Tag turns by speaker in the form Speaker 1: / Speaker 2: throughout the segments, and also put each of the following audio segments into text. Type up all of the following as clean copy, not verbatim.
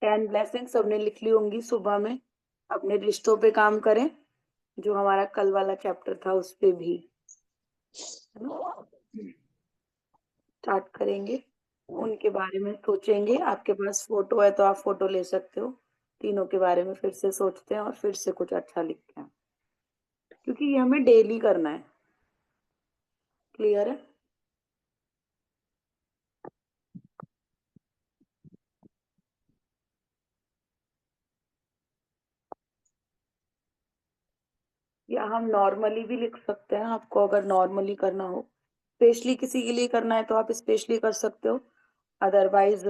Speaker 1: 10 blessing सबने लिख ली होंगी सुबह में। अपने रिश्तों पे काम करें, जो हमारा कल वाला चैप्टर था उस पे भी, है ना? स्टार्ट करेंगे, उनके बारे में सोचेंगे। आपके पास फोटो है तो आप फोटो ले सकते हो। तीनों के बारे में फिर से सोचते हैं और फिर से कुछ अच्छा लिखते हैं, क्योंकि ये हमें डेली करना है। क्लियर है? या हम नॉर्मली भी लिख सकते हैं, आपको अगर नॉर्मली करना हो। स्पेशली किसी के लिए करना है तो आप स्पेशली कर सकते हो। अदरवाइज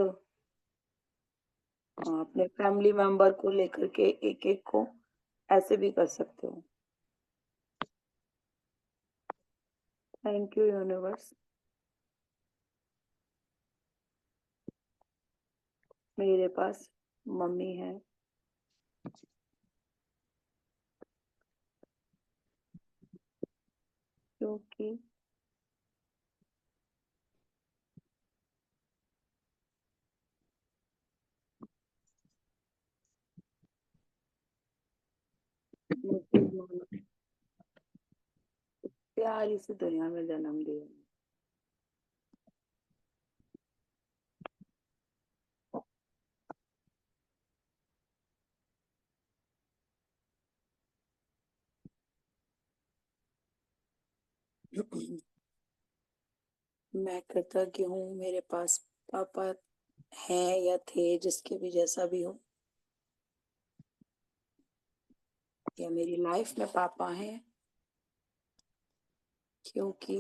Speaker 1: अपने फैमिली मेंबर को लेकर के एक एक को ऐसे भी कर सकते हो। Thank you universe. मेरे पास मम्मी है, क्योंकि मुझे उन्होंने प्यारी सी दुनिया में जन्म दिया। मैं कृतज्ञ हूँ मेरे पास पापा हैं या थे, जिसके भी जैसा भी हो, या मेरी लाइफ में पापा हैं, क्योंकि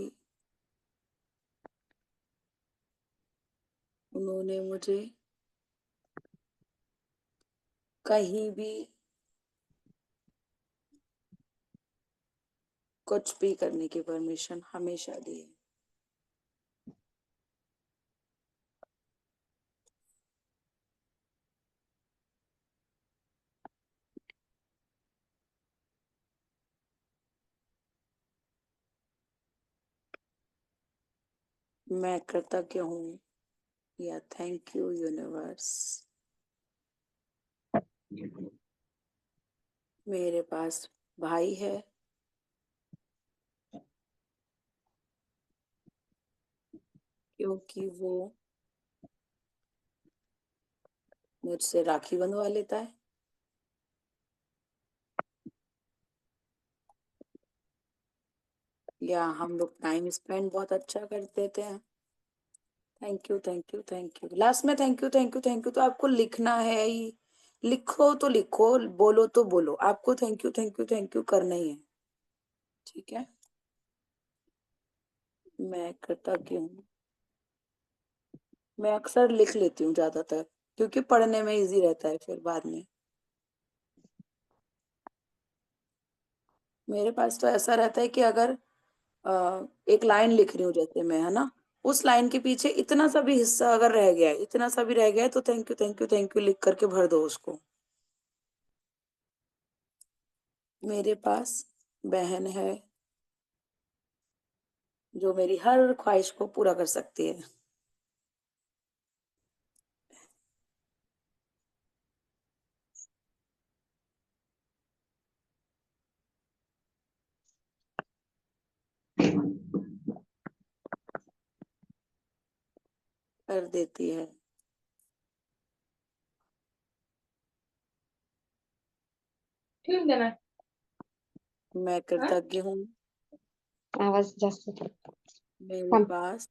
Speaker 1: उन्होंने मुझे कहीं भी कुछ भी करने की परमिशन हमेशा दी है। मैं कृतज्ञ हूँ, या थैंक यू यूनिवर्स। मेरे पास भाई है, क्योंकि वो मुझसे राखी बंधवा लेता है। या हम लोग टाइम स्पेंड बहुत अच्छा कर देते हैं। Thank you thank you thank you. Last में thank you thank you thank you तो आपको लिखना है ही। लिखो तो लिखो, बोलो तो बोलो, आपको thank you thank you thank you करना ही है। ठीक है? मैं कृतज्ञ हूँ। मैं अक्सर लिख लेती हूँ ज्यादातर, क्योंकि पढ़ने में इजी रहता है फिर बाद में। मेरे पास तो ऐसा रहता है कि अगर एक लाइन लिख रही हूँ जैसे मैं, है ना, उस लाइन के पीछे इतना सा भी हिस्सा अगर रह गया है, इतना सा भी रह गया है, तो thank you thank you thank you लिख करके भर दो उसको। मेरे पास बहन है, जो मेरी हर ख्वाहिश को पूरा कर सकती है। कर देती है।
Speaker 2: ठेवून द्या ना.
Speaker 1: मैं
Speaker 2: हा?
Speaker 1: कृतज्ञ हूँ।
Speaker 2: आवाज जास्त होतो.
Speaker 1: मेरे
Speaker 2: थांब.
Speaker 1: पास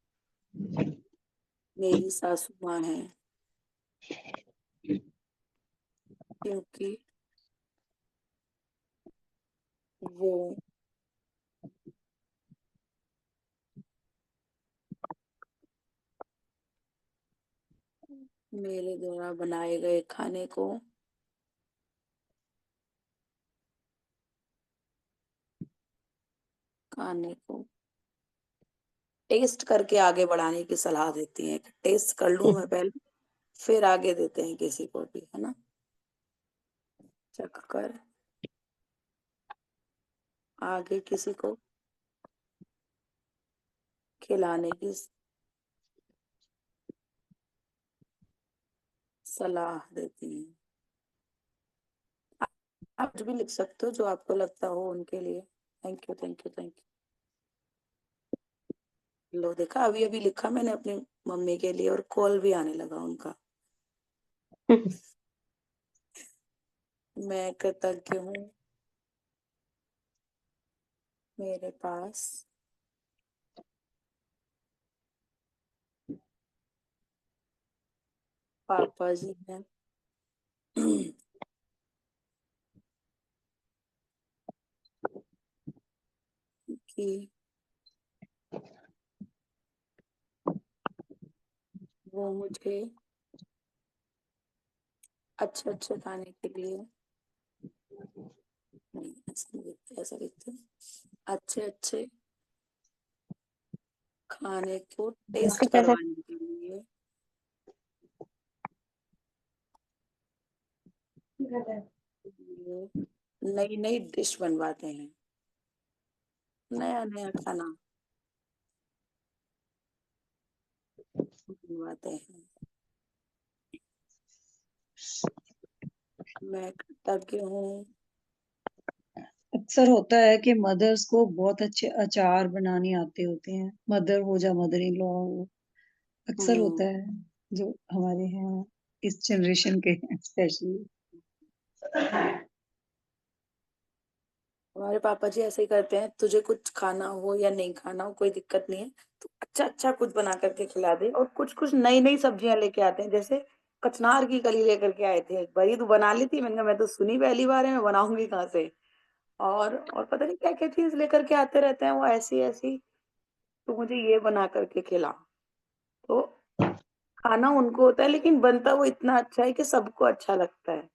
Speaker 1: मेरी सासू माँ है, क्योंकि वो मेरे द्वारा बनाए गए खाने को टेस्ट करके आगे बढ़ाने की सलाह देती हैं, कि टेस्ट कर लूं मैं पहले, फिर आगे देते हैं किसी को भी, है ना, चख कर आगे किसी को खिलाने की सलाह देती हैं। आप कुछ भी लिख सकते हो जो आपको लगता हो उनके लिए। Thank you, thank you, thank you. लो देखा, अभी अभी लिखा मैंने अपनी मम्मी के लिए और कॉल भी आने लगा उनका। मैं कृतज्ञ हूँ मेरे पास पापा जी हैं। कि वो मुझे अच्छे अच्छे खाने के लिए, नहीं ऐसा नहीं लिखते, ऐसा लिखते हैं, अच्छे अच्छे खाने को टेस्ट
Speaker 2: कैसे?
Speaker 1: करवाने के लिए नई नई डिश बनवाते हैं। नया नया खाना बनवाते हैं। मैं कृतज्ञ हूँ।
Speaker 3: अक्सर होता है कि मदर्स को बहुत अच्छे अचार बनाने आते होते हैं, मदर हो या मदर इन लॉ हो। अक्सर होता है जो हमारे यहाँ इस जनरेशन के हैं स्पेशली।
Speaker 1: हमारे पापा जी ऐसे ही करते हैं, तुझे कुछ खाना हो या नहीं खाना हो कोई दिक्कत नहीं है, तो अच्छा अच्छा कुछ बना करके खिला दे। और कुछ कुछ नई नई सब्जियां लेके आते हैं, जैसे कचनार की कली लेकर के आए थे एक बार। तू बना ली थी? मैंने कहा मैं तो सुनी पहली बार है, मैं बनाऊंगी कहाँ से। और पता नहीं क्या क्या चीज लेकर के आते रहते हैं वो, ऐसी ऐसी। तो मुझे ये बना करके खिला। तो खाना उनको होता है, लेकिन बनता वो इतना अच्छा है कि सबको अच्छा लगता है।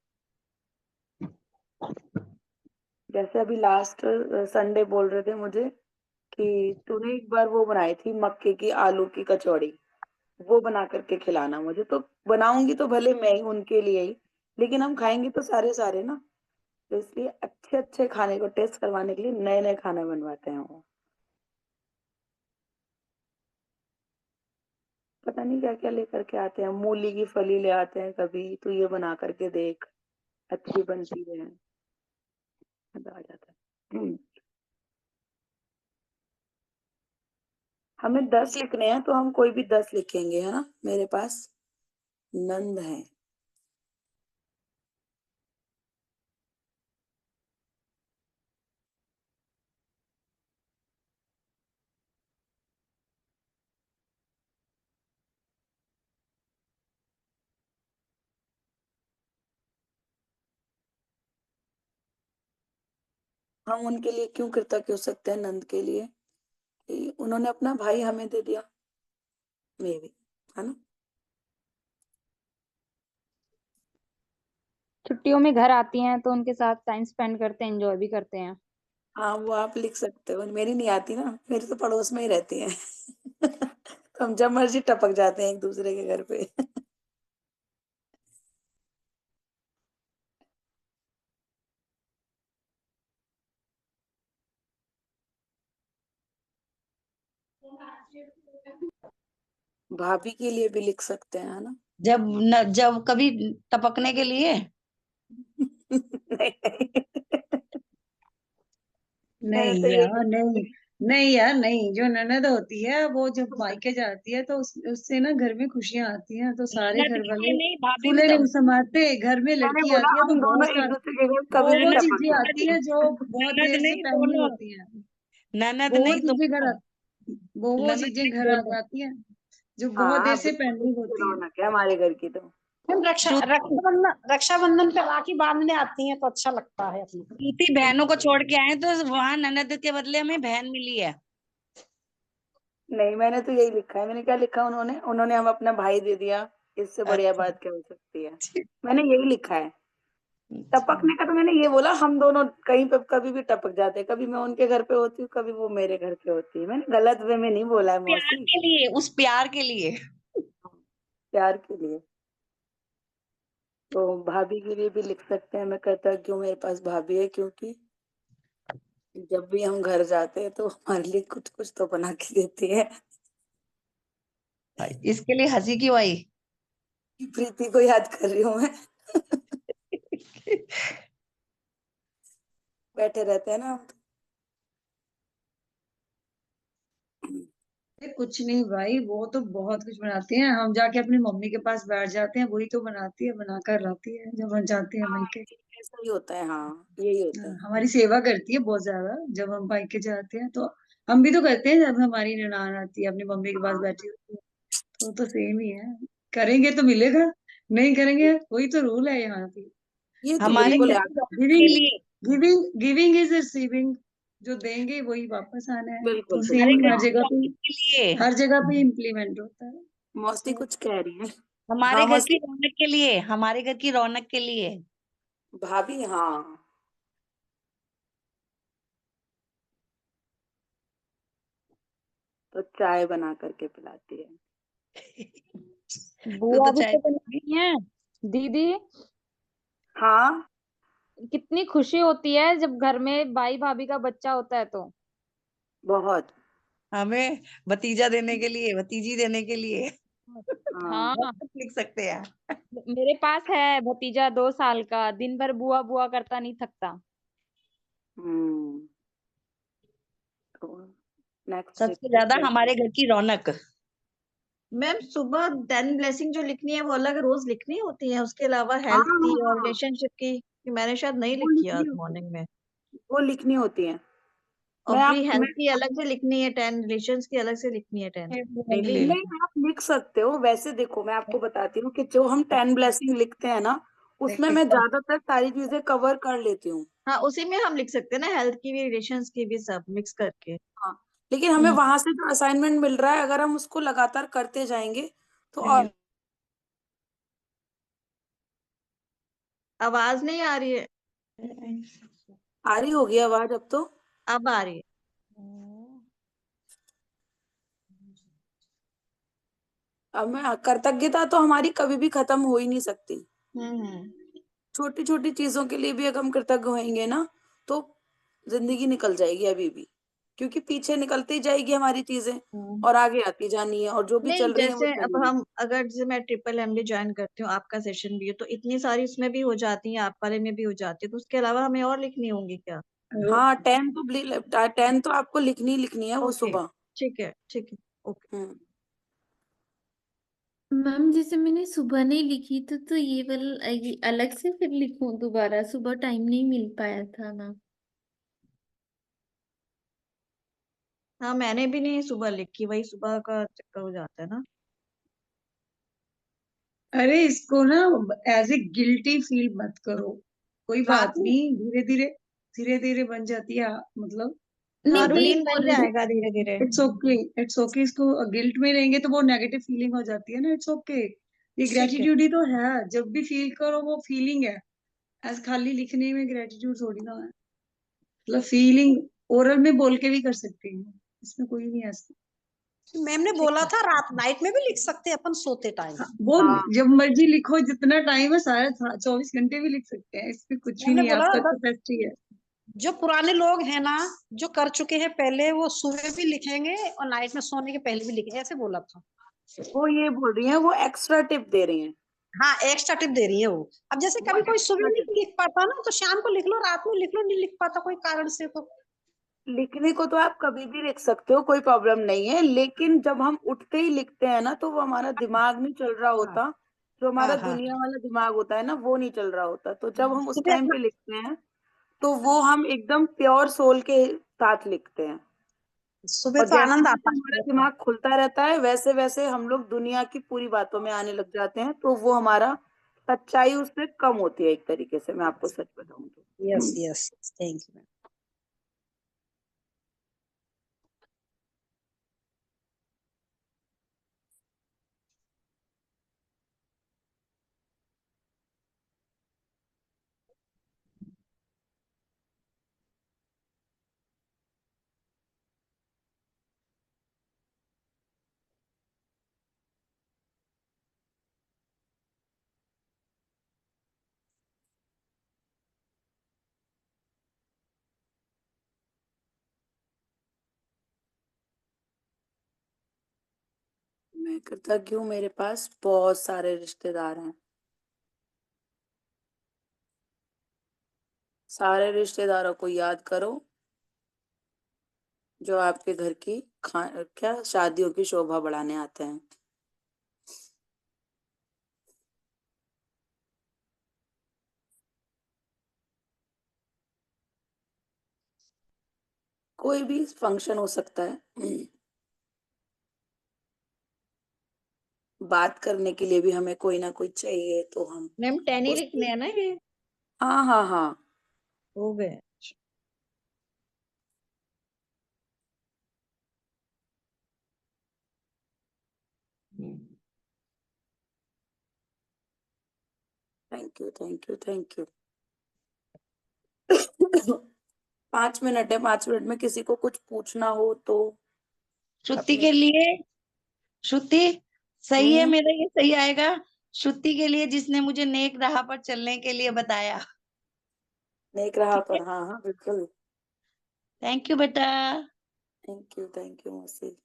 Speaker 1: जैसे अभी लास्ट संडे बोल रहे थे मुझे कि तूने एक बार वो बनाई थी मक्के की आलू की कचौड़ी, वो बना करके खिलाना मुझे। तो बनाऊंगी तो भले मैं ही उनके लिए ही, लेकिन हम खाएंगे तो सारे सारे ना। तो इसलिए अच्छे अच्छे खाने को टेस्ट करवाने के लिए नए नए खाना बनवाते हैं वो। पता नहीं क्या क्या लेकर के आते हैं, मूली की फली ले आते हैं कभी, तो ये बना करके देख, अच्छी बनती है। मजा आ जाता है। हमें 10 लिखने हैं तो हम कोई भी 10 लिखेंगे, है ना। मेरे पास नंद है। हम उनके लिए क्यों कृतज्ञ हो सकते हैं, नंद के लिए, कि उन्होंने अपना भाई हमें दे दिया, मे भी, है ना।
Speaker 2: छुट्टियों में घर आती हैं तो उनके साथ टाइम स्पेंड करते हैं, एंजॉय भी करते हैं।
Speaker 1: हाँ वो आप लिख सकते हो, मेरी नहीं आती ना, मेरी तो पड़ोस में ही रहती है। तो हम जब मर्जी टपक जाते हैं एक दूसरे के घर पे। भाभी के लिए भी लिख सकते हैं, है ना।
Speaker 3: जब कभी टपकने के लिए
Speaker 1: नहीं नहीं। मैंने
Speaker 3: नहीं
Speaker 1: तो यही
Speaker 3: यार,
Speaker 1: लिखा
Speaker 3: नहीं।
Speaker 1: है।
Speaker 3: नहीं यार, नहीं। जो ननद होती है वो जब मायके जाती है तो उससे ना घर में खुशियां आती हैं, तो सारे
Speaker 4: ननद
Speaker 3: घर
Speaker 4: के लिए
Speaker 3: वाले
Speaker 4: नहीं, भाभी भी
Speaker 3: फूले
Speaker 4: तो
Speaker 3: नहीं समाते। घर में
Speaker 1: मैंने
Speaker 3: लड़की
Speaker 1: बोला
Speaker 3: आती है तो
Speaker 1: हम दोनों
Speaker 3: बहुत
Speaker 1: एक
Speaker 3: सारे
Speaker 1: दूसरे के घर कभी भी
Speaker 3: वो
Speaker 4: ननद
Speaker 1: टपक
Speaker 3: चीजें
Speaker 1: जाते
Speaker 3: आती हैं जो बहुत
Speaker 4: ननद
Speaker 3: देर से
Speaker 4: नहीं
Speaker 3: पेंडिंग
Speaker 4: दोनों,
Speaker 3: होती हैं।
Speaker 4: ननद
Speaker 3: वो
Speaker 4: नहीं
Speaker 3: चीजें घर
Speaker 4: दोनों,
Speaker 3: वो
Speaker 4: ननद
Speaker 3: चीजें
Speaker 4: नहीं
Speaker 3: घर आ
Speaker 4: दोनों।
Speaker 3: जाती हैं जो बहुत देर
Speaker 1: हाँ
Speaker 3: से
Speaker 1: बिल्कुल,
Speaker 3: पेंडिंग
Speaker 1: इसी की
Speaker 3: होती हैं।
Speaker 1: रौनक है हमारे घर की तो।
Speaker 4: हम
Speaker 5: रक्षाबंधन पे राखी बांधने आती हैं तो अच्छा लगता है अपने।
Speaker 4: श्रुति बहनों को छोड़ के आए तो वहां ननद के बदले हमें बहन मिली है।
Speaker 1: नहीं मैंने तो यही लिखा है। मैंने क्या लिखा, उन्होंने उन्होंने हम अपना भाई दे दिया, इससे बढ़िया
Speaker 4: अच्छा,
Speaker 1: बात क्या हो सकती है। मैंने यही लिखा है।
Speaker 4: अच्छा।
Speaker 1: टपकने का तो मैंने ये बोला, हम दोनों कहीं पे कभी भी टपक जाते हैं, कभी मैं उनके घर पे होती हूँ, कभी वो मेरे घर पे होती है। मैंने गलत वे में नहीं बोला है
Speaker 4: प्यार
Speaker 1: मौसी।
Speaker 4: के लिए, उस प्यार के लिए।
Speaker 1: प्यार के लिए। तो भाभी के लिए भी लिख सकते हैं, मैं कृतज्ञ हूँ मेरे पास भाभी है, क्योंकि जब भी हम घर जाते हैं तो हमारे लिए कुछ कुछ तो बना के देती है।
Speaker 3: इसके लिए हंसी क्यों आई?
Speaker 1: प्रीति को याद कर रही हूँ मैं। बैठे रहते हैं ना हम तो।
Speaker 3: अरे कुछ नहीं भाई, वो तो बहुत कुछ बनाती हैं। हम जाके अपनी मम्मी के पास बैठ जाते हैं, वही तो बनाती है, बनाकर लाती है जब हम जाते हैं
Speaker 1: हाँ,
Speaker 3: मायके।
Speaker 1: ऐसा ही होता है, हाँ यही होता
Speaker 3: हाँ,
Speaker 1: है।
Speaker 3: हमारी सेवा करती है बहुत ज्यादा जब हम मायके जाते हैं तो। हम भी तो करते हैं जब हमारी ननान आती है अपनी मम्मी के पास
Speaker 1: हाँ,
Speaker 3: बैठी होती है। तो सेम ही है। करेंगे तो मिलेगा, नहीं करेंगे वही तो रूल है यहाँ पे।
Speaker 1: ये तो
Speaker 4: हमारे
Speaker 1: बिल्कुल
Speaker 4: घर
Speaker 1: है।
Speaker 4: की रौनक के
Speaker 3: गिविंग
Speaker 4: लिए,
Speaker 3: गिविंग गिविंग इज रिसीविंग। जो देंगे वही वापस आना है।
Speaker 1: बिल्कुल
Speaker 3: तो
Speaker 4: हमारे
Speaker 3: सेम
Speaker 1: बिल्कुल।
Speaker 4: घर
Speaker 3: हर
Speaker 1: हाँ,
Speaker 4: की
Speaker 3: जगह पे,
Speaker 4: रौनक के लिए,
Speaker 3: हर जगह पे इम्प्लीमेंट होता है।
Speaker 1: मौसी
Speaker 3: तो
Speaker 1: कुछ कह रही है।
Speaker 4: हमारे
Speaker 1: हाँ
Speaker 4: घर की
Speaker 1: मौसी।
Speaker 4: रौनक के लिए, हमारे घर की रौनक के लिए।
Speaker 1: भाभी, हाँ। तो चाय बना करके पिलाती है।
Speaker 4: तू
Speaker 2: बुआ
Speaker 4: तो
Speaker 2: भी
Speaker 4: चाय
Speaker 2: तो
Speaker 4: पीती
Speaker 2: बनाती हैं दीदी।
Speaker 1: हाँ,
Speaker 2: कितनी खुशी होती है जब घर में भाई भाभी का बच्चा होता है तो।
Speaker 1: बहुत।
Speaker 4: हमें भतीजा देने के लिए, भतीजी देने के लिए
Speaker 1: हाँ।
Speaker 2: हाँ,
Speaker 4: बहुत कुछ लिख सकते हैं।
Speaker 2: मेरे पास है भतीजा 2 साल का, दिन भर बुआ बुआ करता नहीं थकता।
Speaker 1: हम्म। तो नेक्स्ट
Speaker 4: सबसे ज्यादा
Speaker 1: देखते हैं।
Speaker 4: हमारे घर की रौनक।
Speaker 6: मैम सुबह 10 ब्लेसिंग जो लिखनी है वो अलग रोज लिखनी होती है, उसके अलावा
Speaker 1: हाँ
Speaker 6: हेल्थ की
Speaker 1: हाँ
Speaker 6: और
Speaker 1: हाँ,
Speaker 6: रिलेशनशिप की कि मैंने शायद नहीं
Speaker 1: वो
Speaker 6: लिखी आज
Speaker 1: लिखनी होती
Speaker 6: मॉर्निंग में।
Speaker 1: वो लिखनी होती है।
Speaker 6: और
Speaker 1: मैं
Speaker 6: प्री
Speaker 1: आप
Speaker 6: हेल्थ
Speaker 1: मैं
Speaker 6: की अलग से लिखनी है 10, रिलेशंस की अलग से लिखनी है 10 डेली।
Speaker 1: नहीं, आप लिख सकते हो वैसे। देखो मैं आपको बताती हूँ कि जो हम 10 ब्लेसिंग लिखते हैं ना, उसमें मैं ज्यादातर सारी चीजें कवर कर लेती हूँ।
Speaker 6: हाँ उसी में हम लिख सकते हैं ना, हेल्थ की भी रिलेशंस की भी सब मिक्स करके।
Speaker 1: हाँ, लेकिन हमें
Speaker 6: हम्म।
Speaker 1: वहां से जो असाइनमेंट मिल रहा है, अगर हम उसको लगातार करते जाएंगे तो और
Speaker 6: आवाज नहीं आ रही है।
Speaker 1: आ रही होगी आवाज अब तो।
Speaker 6: अब आ रही है।
Speaker 1: अब मैं कृतज्ञता तो हमारी कभी भी खत्म हो ही नहीं सकती।
Speaker 6: हम्म।
Speaker 1: छोटी छोटी चीजों के लिए भी अगर हम कृतज्ञ होंगे ना, तो जिंदगी निकल जाएगी अभी भी। क्योंकि पीछे निकलती ही जाएगी हमारी चीजें,
Speaker 6: हम्म।
Speaker 1: और आगे आती जानी है, और जो भी
Speaker 6: नहीं
Speaker 1: चल रही है वो
Speaker 6: जैसे अब
Speaker 1: चलेगी।
Speaker 6: हम अगर जैसे मैं ट्रिपल MD ज्वाइन करती हूँ, आपका सेशन भी है तो इतनी सारी उसमें भी हो जाती है, आप वाले में भी हो जाती है, तो उसके अलावा हमें और लिखनी होंगी क्या?
Speaker 1: हाँ, 10 तो आपको लिखनी ही लिखनी है वो
Speaker 6: ओके,
Speaker 1: सुबह।
Speaker 6: ठीक है ठीक है। ओके।
Speaker 1: हम्म।
Speaker 7: मैम जैसे मैंने सुबह नहीं लिखी तो ये वाला ये अलग से फिर लिखूं दोबारा? सुबह टाइम नहीं मिल पाया था ना।
Speaker 6: हाँ मैंने भी नहीं सुबह लिखी, वही सुबह का चक्कर हो जाता है ना।
Speaker 3: अरे इसको ना एज ए गिल्टी फील मत करो। कोई
Speaker 6: रात
Speaker 3: बात
Speaker 6: में।
Speaker 3: नहीं, धीरे धीरे धीरे धीरे बन जाती है। मतलब
Speaker 6: हाँ
Speaker 7: नहीं वही
Speaker 6: रूटीन बन
Speaker 7: बोल रही
Speaker 6: जाएगा धीरे धीरे।
Speaker 3: It's okay, it's okay. इसको गिल्ट में रहेंगे तो वो नेगेटिव फीलिंग हो जाती है ना। इट्स ओके, ये
Speaker 6: ठीक है।
Speaker 3: ग्रेटिट्यूड ही तो है। जब भी फील करो वो फीलिंग है। ऐसे खाली लिखने में ग्रेटिट्यूड थोड़ी ना है। मतलब फीलिंग ओरल में बोल के भी कर सकते हैं, इसमें कोई नहीं ऐसा।
Speaker 5: मैम ने
Speaker 3: ठीक
Speaker 5: बोला
Speaker 3: है।
Speaker 5: था रात नाइट में भी लिख सकते हैं अपन सोते टाइम।
Speaker 3: हाँ, वो
Speaker 1: हाँ,
Speaker 3: जब मर्जी लिखो, जितना टाइम है सारा 24 घंटे भी लिख सकते हैं, इसमें कुछ भी
Speaker 5: मैम ने
Speaker 3: नहीं है,
Speaker 5: बोला
Speaker 3: आपका
Speaker 5: अगर
Speaker 3: कैपेसिटी है।
Speaker 5: जो पुराने लोग हैं ना, जो कर चुके हैं पहले, वो सुबह भी लिखेंगे और नाइट में सोने के पहले भी लिखेंगे, ऐसे बोला था।
Speaker 1: वो ये बोल रही है, वो एक्स्ट्रा टिप दे रही हैं।
Speaker 5: हाँ एक्स्ट्रा टिप दे रही है वो। अब जैसे
Speaker 1: वो
Speaker 5: कभी कोई सुबह
Speaker 1: एक्स्ट्रा टिप।
Speaker 5: नहीं लिख पाता ना, तो शाम को लिख लो, रात में लिख लो, नहीं लिख पाता कोई कारण से तो।
Speaker 1: लिखने को तो आप कभी भी लिख सकते हो, कोई प्रॉब्लम नहीं है, लेकिन जब हम उठते ही लिखते हैं ना, तो वो हमारा दिमाग नहीं चल रहा
Speaker 5: हाँ
Speaker 1: होता। जो हमारा
Speaker 5: हाँ हाँ।
Speaker 1: दुनिया वाला दिमाग होता है ना, वो नहीं चल रहा होता। तो जब हम उस
Speaker 5: सुबह
Speaker 1: टाइम
Speaker 5: अपना,
Speaker 1: पे लिखते हैं, तो वो हम एकदम प्योर सोल के साथ लिखते हैं।
Speaker 5: सुबह
Speaker 1: और
Speaker 5: तो
Speaker 1: जैसे
Speaker 5: आनंद
Speaker 1: जैसे
Speaker 5: आता
Speaker 1: हमारा
Speaker 5: है।
Speaker 1: दिमाग खुलता रहता है, वैसे वैसे हम लोग दुनिया की पूरी बातों में आने लग जाते हैं। तो वो हमारा सच्चाई उससे कम होती है, एक तरीके से मैं आपको सच बताऊं तो।
Speaker 5: Yes yes, thank you.
Speaker 1: मैं कृतज्ञ हूँ, मेरे पास बहुत सारे रिश्तेदार हैं। सारे रिश्तेदारों को याद करो जो आपके घर की क्या शादियों की शोभा बढ़ाने आते हैं। कोई भी फंक्शन हो सकता है। बात करने के लिए भी हमें कोई ना कोई चाहिए, तो हम
Speaker 6: मैम 10 ही
Speaker 1: उस
Speaker 6: लिखने हैं ना ये?
Speaker 1: हाँ हाँ हाँ।
Speaker 6: हो गए।
Speaker 1: Thank you thank you thank you. 5 minute है, 5 मिनट में किसी को कुछ पूछना हो तो
Speaker 4: श्रुति
Speaker 1: अपने
Speaker 4: के लिए, श्रुति सही है,
Speaker 1: हम्म
Speaker 4: मेरा ये सही आएगा। श्रुति के लिए जिसने मुझे नेक राह पर चलने के लिए बताया।
Speaker 1: नेक राह
Speaker 4: ठीक है,
Speaker 1: पर, हाँ हाँ बिल्कुल।
Speaker 4: थैंक यू बेटा।
Speaker 1: थैंक यू मौसी।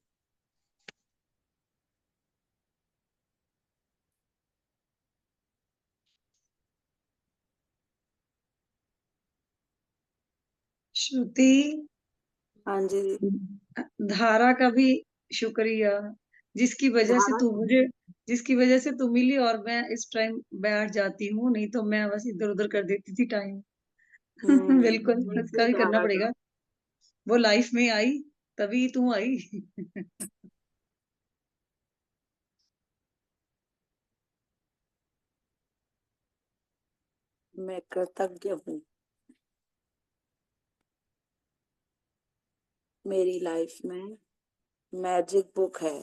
Speaker 3: श्रुति,
Speaker 1: हाँ जी।
Speaker 3: धारा का भी शुक्रिया, जिसकी वजह से
Speaker 1: धारा
Speaker 3: तू मुझे, जिसकी वजह से तू मिली और मैं इस टाइम बैठ जाती हूँ, नहीं तो मैं बस इधर उधर कर देती थी टाइम। बिल्कुल,
Speaker 1: थैंक यू
Speaker 3: इसका भी करना
Speaker 1: धारा
Speaker 3: पड़ेगा।
Speaker 1: का।
Speaker 3: वो लाइफ में आई तभी तू आई।
Speaker 1: मैं कृतज्ञ हूँ। मेरी लाइफ में मैजिक बुक है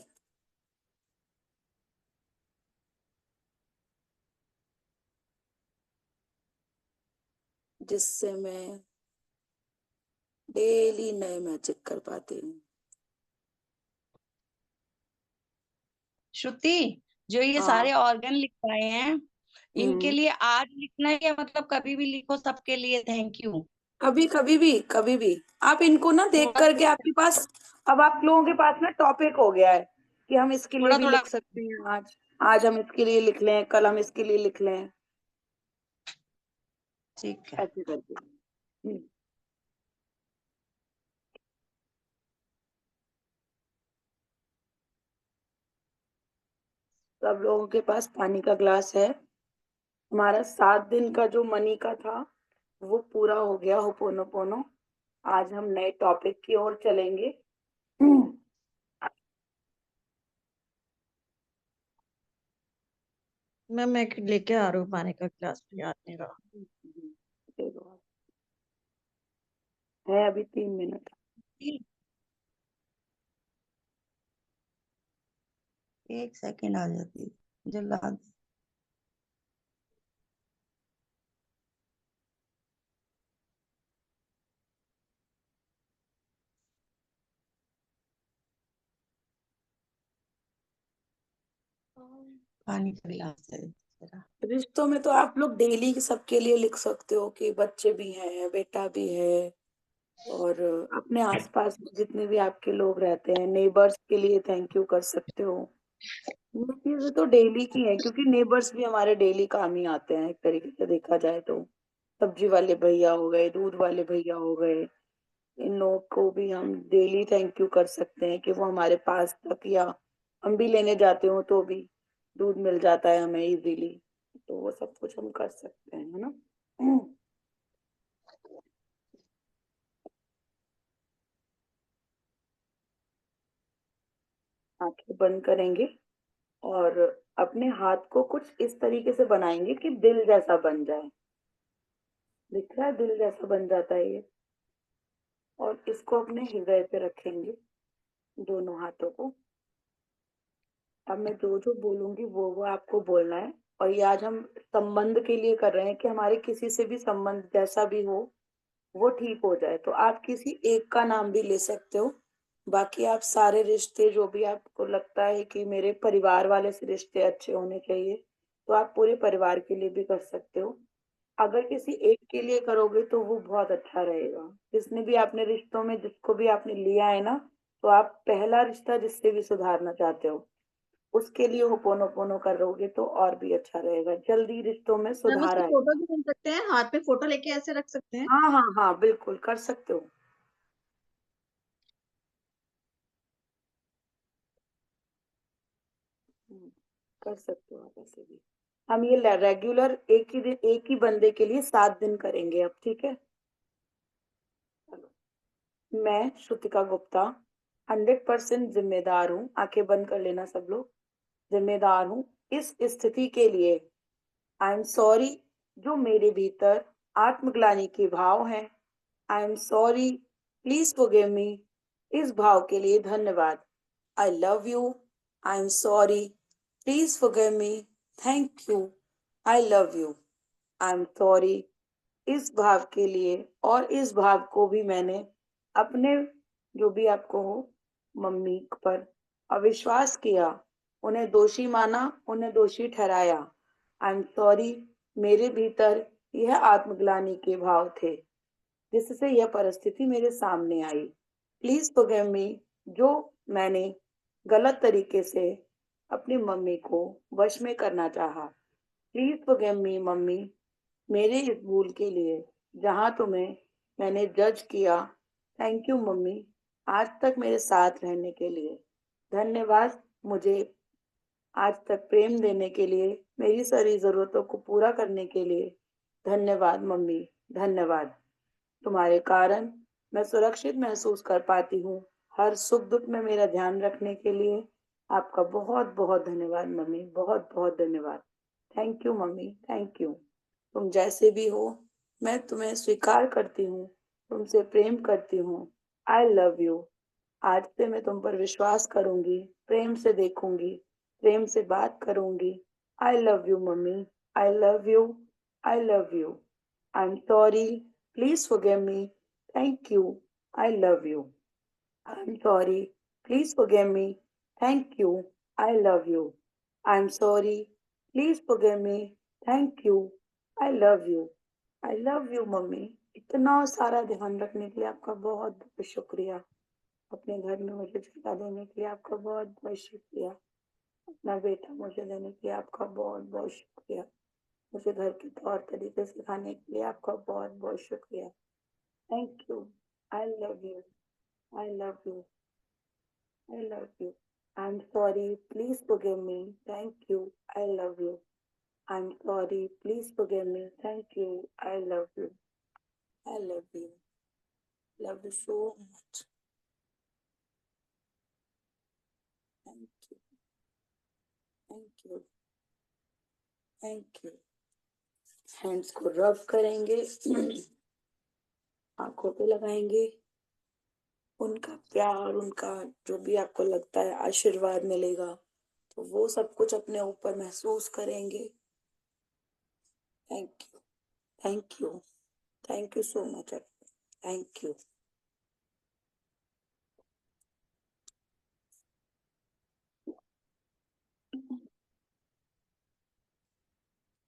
Speaker 1: जिससे मैं डेली नए मैजिक कर पाती हूँ।
Speaker 4: श्रुति, जो ये
Speaker 1: हाँ।
Speaker 4: सारे ऑर्गन लिख पाए हैं, इनके
Speaker 1: हम्म
Speaker 4: लिए आज लिखना है या मतलब कभी भी लिखो, सबके लिए थैंक यू।
Speaker 1: कभी कभी भी, कभी भी आप इनको ना देख
Speaker 4: थोड़ा
Speaker 1: करके आपके पास, अब आप लोगों के पास ना टॉपिक हो गया है कि हम इसके लिए
Speaker 4: थोड़ा
Speaker 1: भी
Speaker 4: थोड़ा
Speaker 1: लिख सकते हैं। आज आज हम इसके लिए लिख लें, कल हम इसके लिए लिख लें,
Speaker 4: ठीक है।
Speaker 1: ऐसे करके। सब लोगों के पास पानी का ग्लास है। हमारा 7 दिन का जो मनी का था वो पूरा हो गया, होपोनोपोनो। आज हम नए टॉपिक की ओर चलेंगे।
Speaker 6: मैम मैं लेके आ रही हूँ पानी का गिलास, याद नहीं रहा।
Speaker 1: दे दो आप। है अभी 3 मिनट।
Speaker 4: एक सेकंड आ जाती, जल्द। पानी का गिलास है जरा।
Speaker 1: रिश्तों में तो आप लोग डेली सबके लिए लिख सकते हो कि बच्चे भी हैं, बेटा भी है, और अपने आसपास जितने भी आपके लोग रहते हैं, नेबर्स के लिए थैंक यू कर सकते हो। ये चीजें तो डेली की है, क्योंकि नेबर्स भी हमारे डेली काम ही आते हैं एक तरीके से देखा जाए तो। सब्जी वाले भैया हो गए, दूध वाले भैया हो गए, इन लोगों को भी हम डेली थैंक यू कर सकते हैं कि वो हमारे पास तक, या हम भी लेने जाते हो तो भी दूध मिल जाता है हमें इजीली। तो वो सब कुछ हम कर सकते हैं, है ना। आंखें बंद करेंगे और अपने हाथ को कुछ इस तरीके से बनाएंगे कि दिल जैसा बन जाए। दिख रहा है, दिल जैसा बन जाता है ये। और इसको अपने हृदय पे रखेंगे, दोनों हाथों को। अब मैं जो जो बोलूंगी वो आपको बोलना है। और ये आज हम संबंध के लिए कर रहे हैं कि हमारे किसी से भी संबंध जैसा भी हो वो ठीक हो जाए। तो आप किसी एक का नाम भी ले सकते हो, बाकी आप सारे रिश्ते जो भी आपको लगता है कि मेरे परिवार वाले से रिश्ते अच्छे होने चाहिए, तो आप पूरे परिवार के लिए भी कर सकते हो। अगर किसी एक के लिए करोगे तो वो बहुत अच्छा रहेगा। जिसने भी आपने रिश्तों में, जिसको भी आपने लिया है ना, तो आप पहला रिश्ता जिससे भी सुधारना चाहते हो, उसके लिए होपोनोपोनो करोगे तो और भी अच्छा रहेगा, जल्दी रिश्तों में
Speaker 6: मैम
Speaker 1: सुधार
Speaker 6: उसकी
Speaker 1: आए।
Speaker 6: फोटो भी ले सकते हैं, हाथ में फोटो लेके ऐसे रख सकते हैं।
Speaker 1: हाँ हाँ हाँ, बिल्कुल कर सकते हो। कर सकते हो आप ऐसे भी। हम ये रेगुलर एक ही दिन एक ही बंदे के लिए 7 दिन करेंगे अब, ठीक है। चलो, मैं श्रुतिका गुप्ता 100% जिम्मेदार हूँ, आंखें बंद कर लेना सब लोग। जिम्मेदार हूँ इस स्थिति के लिए। आई एम सॉरी जो मेरे भीतर आत्मग्लानि के भाव हैं। I am sorry, please forgive me, इस भाव के लिए धन्यवाद। I love you, I am sorry, please forgive me, thank you, I love you, I am sorry, इस भाव के लिए। और इस भाव को भी मैंने अपने, जो भी आपको हो, मम्मी पर अविश्वास किया, उन्हें दोषी माना, उन्हें दोषी ठहराया। आई एम सॉरी, मेरे भीतर यह आत्मग्लानि के भाव थे जिससे यह परिस्थिति मेरे सामने आई। प्लीज फॉरगिव मी, जो मैंने गलत तरीके से अपनी मम्मी को वश में करना चाहा। प्लीज फॉरगिव मी मम्मी, मेरे इस भूल के लिए जहां तुम्हें मैंने जज किया। थैंक यू मम्मी, आज तक मेरे साथ रहने के लिए। धन्यवाद मुझे आज तक प्रेम देने के लिए, मेरी सारी जरूरतों को पूरा करने के लिए। धन्यवाद मम्मी, धन्यवाद। तुम्हारे कारण मैं सुरक्षित महसूस कर पाती हूँ। हर सुख दुख में मेरा ध्यान रखने के लिए आपका बहुत बहुत धन्यवाद मम्मी, बहुत बहुत धन्यवाद। Thank you mummy, thank you. तुम जैसे भी हो, मैं तुम्हें स्वीकार करती हूँ, तुमसे प्रेम करती हूँ। I love you. आज से मैं तुम पर विश्वास करूंगी, प्रेम से देखूंगी, प्रेम से बात करूंगी। I love you mummy, I love you, I love you. I am sorry, please forgive me, thank you, I love you. I am sorry, please forgive me, thank you, I love you. I am sorry, please forgive me, thank you, I love you. I love you mummy. इतना सारा ध्यान रखने के लिए आपका बहुत बहुत शुक्रिया। अपने घर में मुझे जगह देने के लिए आपका बहुत बहुत शुक्रिया। अपना बेटा मुझे देने के लिए आपका बहुत बहुत शुक्रिया। मुझे घर के तौर तरीके सिखाने के लिए आपका बहुत बहुत शुक्रिया। Thank you. I love you, I love you, I love you. I am sorry, please forgive me, thank you, I love you. I am sorry, please forgive me, thank you, I love you, I love you so much. Thank you, thank you, thank you. Hands को रब करेंगे, आंखों पे लगाएंगे। उनका प्यार, उनका जो भी आपको लगता है आशीर्वाद मिलेगा, तो वो सब कुछ अपने ऊपर महसूस करेंगे। Thank you, thank you, thank you so much. Thank you.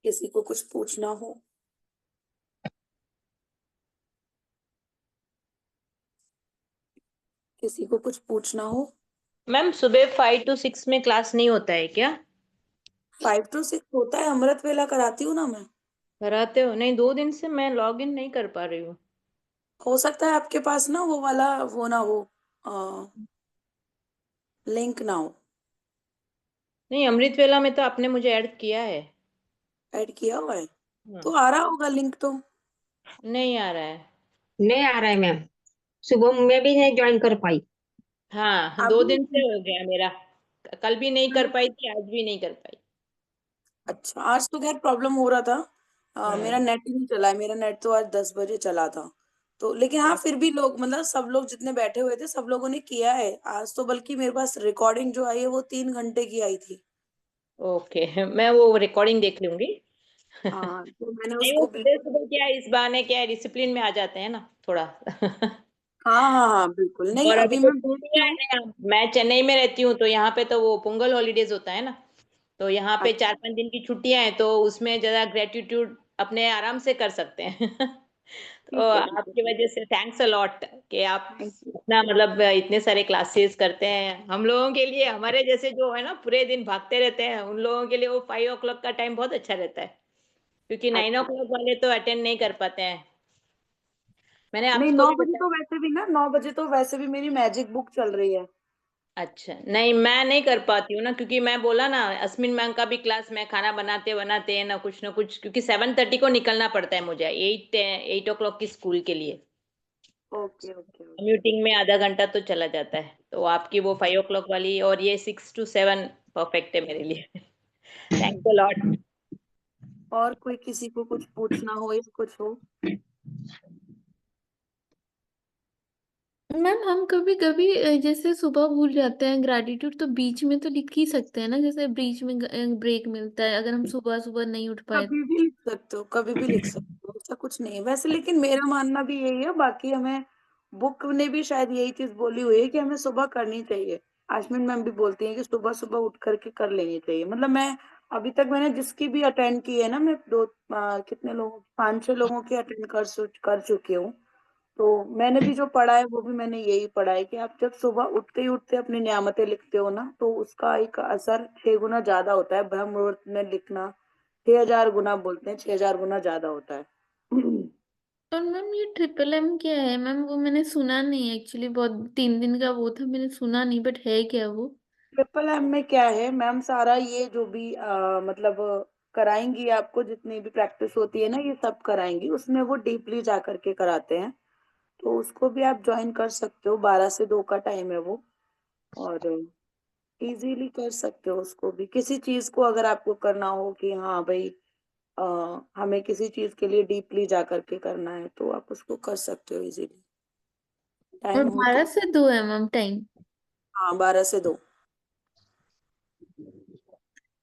Speaker 1: किसी को कुछ पूछना हो? किसी को कुछ पूछना हो?
Speaker 8: मैम सुबह 5 to 6 में क्लास नहीं होता है क्या?
Speaker 1: 5 to 6 होता है, अमृत वेला कराती हूँ ना मैं।
Speaker 8: कराते हो? नहीं, 2 दिन से मैं लॉग इन नहीं कर पा रही हूँ।
Speaker 1: हो सकता है आपके पास ना वो वाला वो ना हो, लिंक ना हो।
Speaker 8: नहीं, अमृत वेला में तो आपने मुझे ऐड किया है।
Speaker 1: ऐड किया हुआ है
Speaker 8: हाँ।
Speaker 1: तो आ रहा होगा लिंक तो।
Speaker 8: नहीं आ रहा है।
Speaker 9: नहीं आ रहा है मैम। सुबह मैं भी नहीं ज्वाइन कर पाई।
Speaker 8: हाँ, 2 दिन से
Speaker 1: अभी
Speaker 8: हो गया मेरा। कल भी नहीं कर पाई थी, आज भी नहीं कर पाई।
Speaker 1: अच्छा, आज तो खैर प्रॉब्लम हो रहा था। मेरा
Speaker 8: हाँ।
Speaker 1: नेट ही नहीं चला है। मेरा नेट तो आज 10 बजे चला था। तो लेकिन हाँ, फिर भी लोग, मतलब सब लोग जितने बैठे हुए थे सब लोगों ने किया है आज तो। बल्कि मेरे पास रिकॉर्डिंग जो आई है वो 3 घंटे की आई थी।
Speaker 8: ओके, मैं वो रिकॉर्डिंग देख लूंगी।
Speaker 1: हाँ, तो मैंने
Speaker 8: नहीं, वो
Speaker 1: उसको
Speaker 8: सुबह
Speaker 1: बिल्कुल।
Speaker 8: सुबह क्या है, इस बहाने क्या है, डिसिप्लिन में आ जाते हैं ना थोड़ा।
Speaker 1: हाँ हाँ हाँ, बिल्कुल नहीं,
Speaker 8: और अभी
Speaker 1: अभी
Speaker 8: तो
Speaker 1: मैं भेजती
Speaker 8: छुट्टियां
Speaker 1: हूँ।
Speaker 8: हैं। मैं चेन्नई में रहती हूँ, तो यहाँ पे तो वो पोंगल हॉलीडेज होता है ना, तो यहाँ पे
Speaker 1: अच्छा,
Speaker 8: 4-5 दिन की छुट्टियां हैं, तो उसमें जरा ग्रेटिट्यूड अपने आराम से कर सकते हैं। तो
Speaker 1: ठीक है,
Speaker 8: आपकी वजह से थैंक्स अ लॉट कि आप
Speaker 1: थैंक यू।
Speaker 8: इतना मतलब इतने सारे क्लासेस करते हैं। हम लोगों के लिए, हमारे जैसे जो है ना पूरे दिन भागते रहते हैं, उन लोगों के लिए वो 5 o'clock का टाइम बहुत अच्छा रहता है, क्योंकि 9 o'clock वाले तो अटेंड नहीं कर पाते हैं। मैंने
Speaker 1: नहीं,
Speaker 8: आपको
Speaker 1: 9
Speaker 8: भी
Speaker 1: बजे
Speaker 8: बताया।
Speaker 1: तो वैसे भी ना, 9 बजे तो वैसे भी मेरी मैजिक बुक चल रही है।
Speaker 8: अच्छा, नहीं मैं नहीं कर पाती हूँ ना, क्योंकि मैं बोला ना अस्मिन मैम का भी क्लास मैं खाना बनाते बनाते ना कुछ, क्योंकि 7:30 को निकलना पड़ता है मुझे 8 o'clock की स्कूल के लिए।
Speaker 1: Okay okay okay.
Speaker 8: कम्यूटिंग में आधा घंटा तो चला जाता है, तो आपकी वो 5 o'clock वाली और ये 6 to 7 परफेक्ट है मेरे लिए। Thanks a lot.
Speaker 1: और कोई किसी को कुछ पूछना हो या कुछ हो?
Speaker 7: मैम हम कभी कभी जैसे सुबह भूल जाते हैं ग्रैटिट्यूड, तो बीच में तो लिख ही सकते हैं ना, जैसे बीच में ब्रेक मिलता है अगर हम सुबह सुबह नहीं उठ पाए।
Speaker 1: कभी भी लिख सकते हो, कभी भी लिख सकते हो, ऐसा कुछ नहीं है वैसे। लेकिन मेरा मानना भी यही है, बाकी हमें बुक ने भी शायद यही चीज बोली हुई है कि हमें सुबह करनी चाहिए। आशमिन मैम भी बोलती हैं कि सुबह सुबह उठ करके कर लेनी चाहिए। मतलब मैं अभी तक मैंने जिसकी भी अटेंड की है ना, मैं कितने लोगों, 5-6 लोगों की अटेंड कर चुकी हूँ। तो मैंने भी जो पढ़ा है वो भी मैंने यही पढ़ा है कि आप जब सुबह उठते ही उठते अपनी नियामतें लिखते हो ना, तो उसका एक असर 6 गुना ज्यादा होता है। ब्रह्म मुहूर्त में लिखना 6,000 गुना, बोलते हैं 6,000 गुना ज्यादा होता है।
Speaker 7: और मैम ये ट्रिपल एम क्या है मैम? वो मैंने सुना नहीं एक्चुअली, बहुत 3 दिन का वो था, मैंने सुना नहीं, बट है क्या वो?
Speaker 1: ट्रिपल एम में क्या है मैम, सारा ये जो भी मतलब कराएंगी आपको, जितनी भी प्रैक्टिस होती है ना, ये सब कराएंगी। उसमें वो डीपली जा करके कराते हैं, तो उसको भी आप ज्वाइन कर सकते हो। 12 से 2 का टाइम है वो, और इजीली कर सकते हो उसको भी। किसी चीज को अगर आपको करना हो कि हाँ भाई अ, हमें किसी चीज के लिए डीपली जा करके करना है, तो आप उसको कर सकते हो इजीली,
Speaker 7: और
Speaker 1: टाइम हो तो।
Speaker 7: 12 से 2 है मैम टाइम?
Speaker 1: हाँ, 12 से 2।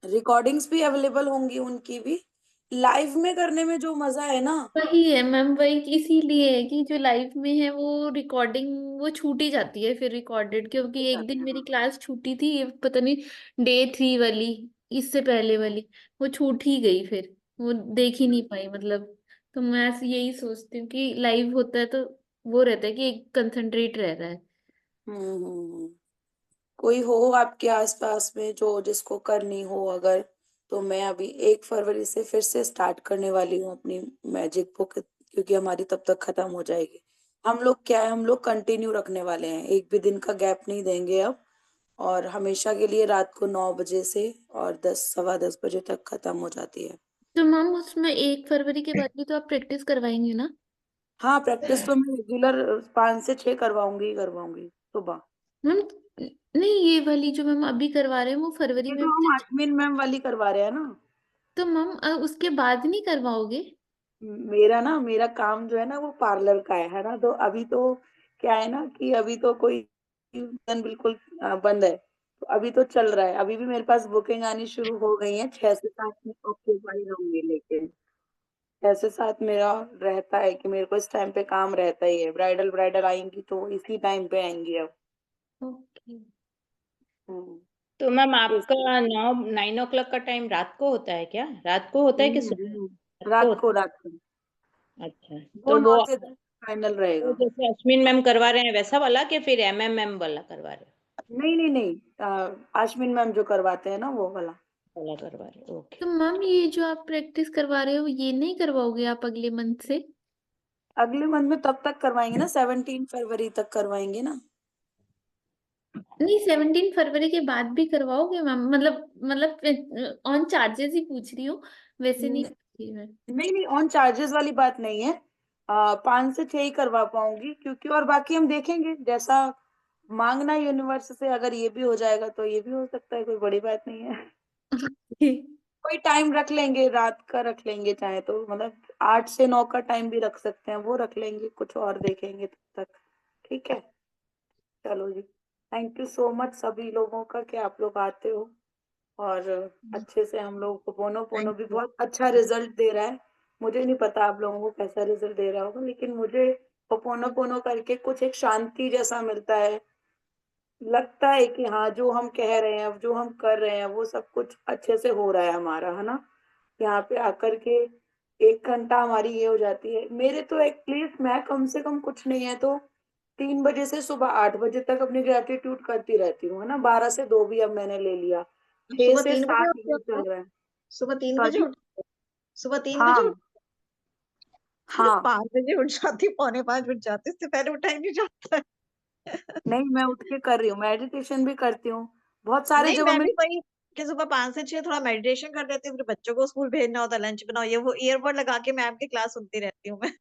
Speaker 1: रिकॉर्डिंग्स भी अवेलेबल होंगी उनकी भी। लाइव में करने में जो मजा है ना,
Speaker 7: वही है मैम, वही इसीलिए है कि जो लाइव में है वो रिकॉर्डिंग वो छूट ही जाती है फिर रिकॉर्डेड, क्योंकि एक दिन मेरी क्लास छूटी थी, ये पता नहीं डे 3 वाली, इससे पहले वाली, वो छूट ही गई फिर, वो देख ही नहीं पाई मतलब। तो मैं ऐसे यही सोचती हूँ कि लाइव होता है तो वो रहता है कि एक कंसंट्रेट रह रहा है।
Speaker 1: कोई हो आपके आसपास में जो जिसको करनी हो अगर, तो मैं अभी 1 फरवरी से फिर से स्टार्ट करने वाली हूँ अपनी मैजिक बुक, क्योंकि हमारी तब तक खत्म हो जाएगी। हम लोग क्या है, हम लोग कंटिन्यू रखने वाले हैं, एक भी दिन का गैप नहीं देंगे अब। और हमेशा के लिए रात को 9 बजे से और 10, 10:15 बजे तक खत्म हो जाती है।
Speaker 7: तो मैम उसमें 1 फरवरी के बाद भी तो आप प्रैक्टिस करवाएंगे ना?
Speaker 1: हाँ, प्रैक्टिस तो मैं रेगुलर 5 से 6 करवाऊंगी ही करवाऊंगी सुबह।
Speaker 7: मैम नहीं, ये वाली जो मैम अभी करवा रहे हैं वो फरवरी
Speaker 1: ये
Speaker 7: में
Speaker 1: तो
Speaker 7: भी
Speaker 1: हम आश्विन मैम वाली करवा रहे हैं ना।
Speaker 7: तो मैम उसके बाद नहीं करवाओगे?
Speaker 1: मेरा काम जो है ना वो पार्लर का है ना। तो अभी तो क्या है ना कि अभी तो कोई बिल्कुल बंद है। तो अभी तो चल रहा है, अभी भी मेरे पास बुकिंग आनी शुरू हो गई है। 6 से 7 में ऑक्यूपाई रहूंगी, लेकिन 6 से 7 मेरा रहता है कि मेरे को इस टाइम पे काम रहता ही है। ब्राइडल ब्राइडल आएंगी तो इसी टाइम पे आएंगी अब।
Speaker 7: ओके।
Speaker 1: हम्म,
Speaker 8: तो मैम
Speaker 1: इस
Speaker 8: आपका 9 o'clock का टाइम रात को होता है क्या? रात को होता है कि सुबह? रात को होता
Speaker 1: रात को
Speaker 8: है। अच्छा,
Speaker 1: वो
Speaker 8: तो
Speaker 1: 9 से 10 फाइनल
Speaker 8: वो
Speaker 1: रहेगा।
Speaker 8: जैसे अश्विन मैम करवा रहे हैं वैसा वाला कि फिर MMM वाला करवा रहे
Speaker 1: नहीं नहीं नहीं, आश्विन मैम जो करवाते हैं ना वो वाला।
Speaker 8: हो? वाला करवा रहे हो, ओके।
Speaker 7: तो मैम ये जो आप प्रैक्टिस करवा रहे हो ये नहीं करवाओगे आप अगले मंथ से?
Speaker 1: अगले मंथ में तब तक करवाएंगे ना, 17 फरवरी तक करवाएंगे ना।
Speaker 7: नहीं, 17 फरवरी के बाद भी करवाओगे मैम? मतलब ऑन चार्जेस ही पूछ रही हूँ, वैसे नहीं
Speaker 1: न-
Speaker 7: पूछ रही मैं।
Speaker 1: नहीं नहीं, ऑन चार्जेस वाली बात नहीं है। 5 से 6 ही करवा पाऊंगी, क्योंकि और बाकी हम देखेंगे जैसा मांगना यूनिवर्स से। अगर ये भी हो जाएगा तो ये भी हो सकता है, कोई बड़ी बात नहीं है। कोई टाइम रख लेंगे, रात का रख लेंगे चाहे तो, मतलब 8 से 9 का टाइम भी रख सकते हैं, वो रख लेंगे, कुछ और देखेंगे तब तक। ठीक है, चलो जी। थैंक यू सो मच सभी लोगों का कि आप लोग आते हो, और अच्छे से हम लोग को पोनो पोनो
Speaker 6: थैंक
Speaker 1: भी
Speaker 6: यू।
Speaker 1: बहुत अच्छा रिजल्ट दे रहा है। मुझे नहीं पता आप लोगों को कैसा रिजल्ट दे रहा होगा, लेकिन मुझे पोनो पोनो करके कुछ एक शांति जैसा मिलता है। लगता है कि हाँ, जो हम कह रहे हैं, जो हम कर रहे हैं, वो सब कुछ अच्छे से हो रहा है हमारा, है ना। यहाँ पे आकर के 1 घंटा हमारी ये हो जाती है। मेरे तो एटलीस्ट मैं कम से कम कुछ नहीं है तो 3 बजे से सुबह 8 बजे तक अपनी ग्रेटिट्यूड करती रहती हूँ, है ना। 12 से 2 भी अब मैंने ले लिया। 6
Speaker 6: सुबह
Speaker 1: से
Speaker 6: 3 बजे
Speaker 1: 7
Speaker 6: उठते
Speaker 1: ये
Speaker 6: हो?
Speaker 1: चल रहा है।
Speaker 6: सुबह 3 बजे
Speaker 1: सॉरी।
Speaker 6: उठ सुबह 3 बजे
Speaker 1: हाँ
Speaker 6: उठ
Speaker 1: हाँ
Speaker 6: 5 बजे उठ जाती, पौने 5 उठ जाती, इससे पहले उठा ही नहीं जाता है।
Speaker 1: नहीं, मैं उठ के कर रही हूँ, मेडिटेशन भी करती हूँ। बहुत सारे
Speaker 6: नहीं,
Speaker 1: जब
Speaker 6: मैं
Speaker 1: हमें
Speaker 6: भी वही कि सुबह 5 से 6 थोड़ा मेडिटेशन कर लेती हूँ, फिर बच्चों को स्कूल भेजना होता है, लंच बनाओ, ये वो ईयरबड लगा के मैम की क्लास सुनती रहती हूँ मैं।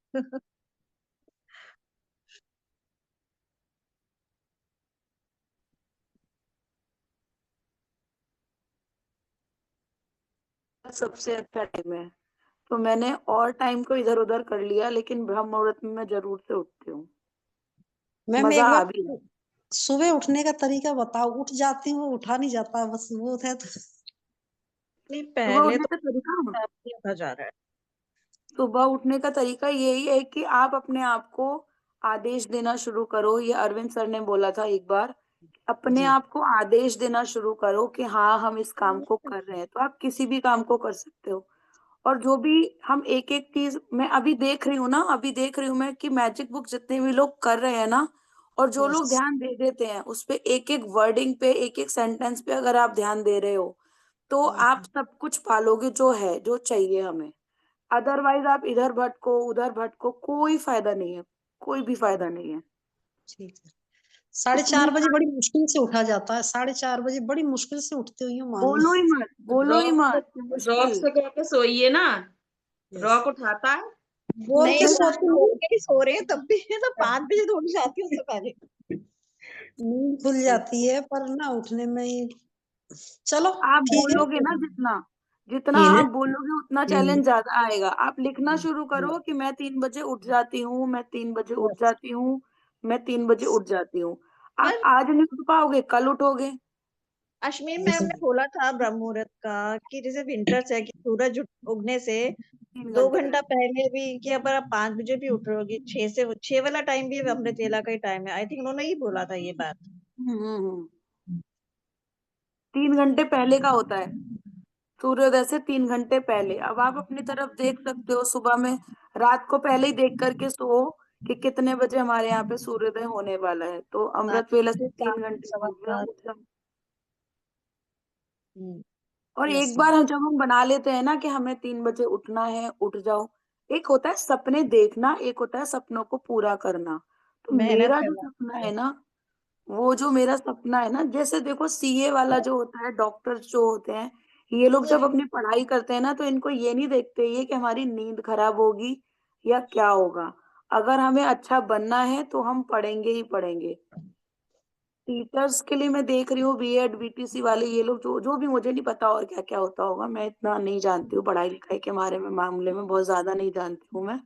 Speaker 1: सबसे अच्छा टाइम है, तो मैंने और टाइम को इधर उधर कर लिया, लेकिन ब्रह्म मुहूर्त में मैं जरूर से उठती हूँ।
Speaker 5: मैम
Speaker 1: मजा
Speaker 5: एक
Speaker 1: आ
Speaker 5: बार
Speaker 1: भी है।
Speaker 5: सुबह उठने का तरीका बताओ। उठ जाती हूँ, उठा नहीं जाता, बस वो है तो।
Speaker 6: नहीं,
Speaker 1: सुबह
Speaker 6: पहले
Speaker 1: उठने
Speaker 6: तो
Speaker 1: का तरीका,
Speaker 6: नहीं उठा जा रहा है।
Speaker 1: सुबह उठने का तरीका यही है कि आप अपने आप को आदेश देना शुरू करो। ये अरविंद सर ने बोला था एक बार, अपने
Speaker 5: जी।
Speaker 1: आप को आदेश देना शुरू करो कि हाँ हम इस काम को कर रहे हैं। तो आप किसी भी काम को कर सकते हो। और जो भी हम एक एक चीज, मैं अभी देख रही हूँ ना, अभी देख रही हूँ मैं कि मैजिक बुक जितने भी लोग कर रहे हैं ना, और जो लोग
Speaker 5: यस।
Speaker 1: ध्यान दे देते हैं उस पे, एक एक वर्डिंग पे, एक एक सेंटेंस पे अगर आप ध्यान दे रहे हो तो आप सब कुछ पालोगे जो है, जो चाहिए हमें। अदरवाइज आप इधर भटको उधर भटको, कोई फायदा नहीं है, कोई भी फायदा नहीं है।
Speaker 5: ठीक है। 4:30 बजे बड़ी मुश्किल से उठा जाता है। 4:30 बजे बड़ी मुश्किल से उठते हुई हूँ,
Speaker 1: बोलो
Speaker 5: मानिए।
Speaker 1: ही मत, बोलो ही
Speaker 8: रॉक
Speaker 1: मत,
Speaker 8: रॉक
Speaker 1: मुश्किल।
Speaker 8: से कह के सोइए ना,
Speaker 5: यस।
Speaker 8: रॉक उठाता है।
Speaker 5: बोल
Speaker 6: नहीं,
Speaker 5: के
Speaker 6: मैं
Speaker 5: सोती
Speaker 6: बोल
Speaker 5: हूँ,
Speaker 6: के ही सो रहे हैं तब भी तो 5 बजे तो उठ जाती हूँ उससे पहले।
Speaker 5: नींद खुल जाती है, पर ना उठने में ही। चलो
Speaker 1: आप
Speaker 5: ठीक
Speaker 1: बोलोगे ना,
Speaker 5: है।
Speaker 1: जितना जितना आप बोलोगे उतना चैलेंज ज्यादा आएगा। आप लिखना शुरू करो कि मैं 3 बजे उठ जाती हूँ, मैं 3 बजे उठ
Speaker 5: यस।
Speaker 1: जाती हूँ, मैं 3 बजे उठ जाती हूँ। आप
Speaker 6: पर
Speaker 1: आज नहीं उठ पाओगे, कल उठोगे।
Speaker 6: अश्विन मैम ने बोला था ब्रह्म मुहूर्त का कि जैसे विंटर्स है कि सूरज उगने से
Speaker 1: 3
Speaker 6: 2
Speaker 1: घंटे
Speaker 6: घंटा
Speaker 1: पहले।
Speaker 6: पहले भी, कि अगर आप 5 बजे भी उठ रहे होगी, 6 वाला टाइम भी अमृत वेला का ही टाइम है। आई थिंक उन्होंने ही बोला था ये बात।
Speaker 1: हम्म। 3 घंटे पहले का होता है, सूर्योदय से 3 घंटे पहले। अब आप अपनी तरफ देख सकते हो, सुबह में, रात को पहले ही देख करके सो कि कितने बजे हमारे यहाँ पे सूर्योदय होने वाला है, तो
Speaker 6: सात
Speaker 1: अमृत वेला से 3
Speaker 6: सात
Speaker 1: घंटे
Speaker 6: सवा
Speaker 1: पूर्व
Speaker 6: सात।
Speaker 1: उठ जाओ।
Speaker 6: हम्म,
Speaker 1: और
Speaker 5: यस
Speaker 1: एक बार जब हम बना लेते हैं ना कि हमें 3 बजे उठना है, उठ जाओ। एक होता है सपने देखना, एक होता है सपनों को पूरा करना। तो
Speaker 6: मेहनत
Speaker 1: मेरा जो
Speaker 6: करना।
Speaker 1: सपना है ना, वो जो मेरा सपना है ना, जैसे देखो सीए वाला जो होता है, डॉक्टर जो होते हैं, ये लोग जब अपनी पढ़ाई करते हैं ना, तो इनको ये नहीं देखते ये कि हमारी नींद खराब होगी या क्या होगा। अगर हमें अच्छा बनना है तो हम पढ़ेंगे ही पढ़ेंगे। टीचर्स के लिए मैं देख रही हूँ, बीएड बीटीसी वाले, ये लोग जो जो भी, मुझे नहीं पता और क्या क्या होता होगा, मैं इतना नहीं जानती हूँ पढ़ाई लिखाई के बारे में, मामले में बहुत ज्यादा नहीं जानती हूँ मैं।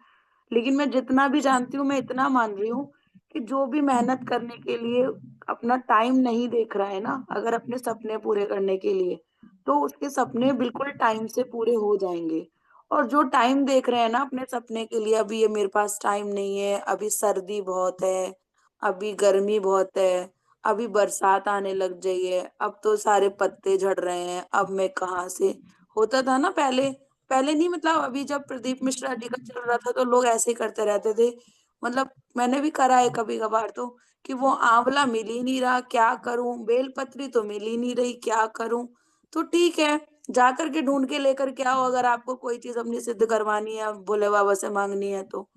Speaker 1: लेकिन मैं जितना भी जानती हूँ, मैं इतना मान रही हूँ कि जो भी मेहनत करने के लिए अपना टाइम नहीं देख रहा है ना, अगर अपने सपने पूरे करने के लिए, तो उसके सपने बिल्कुल टाइम से पूरे हो जाएंगे। और जो टाइम देख रहे हैं ना अपने सपने के लिए, अभी ये मेरे पास टाइम नहीं है, अभी सर्दी बहुत है, अभी गर्मी बहुत है, अभी बरसात आने लग गई है, अब तो सारे पत्ते झड़ रहे हैं, अब मैं कहाँ से। होता था ना पहले, पहले नहीं, मतलब अभी जब प्रदीप मिश्रा जी का चल रहा था तो लोग ऐसे ही करते रहते थे। मतलब मैंने भी करा है कभी कभार तो, कि वो आंवला मिल ही नहीं रहा, क्या करूं, बेलपत्री तो मिल ही नहीं रही, क्या करूं। तो ठीक है, जा करके ढूंढ के लेकर के आओ, अगर आपको कोई चीज अपनी सिद्ध करवानी है, भोले बाबा से मांगनी है तो।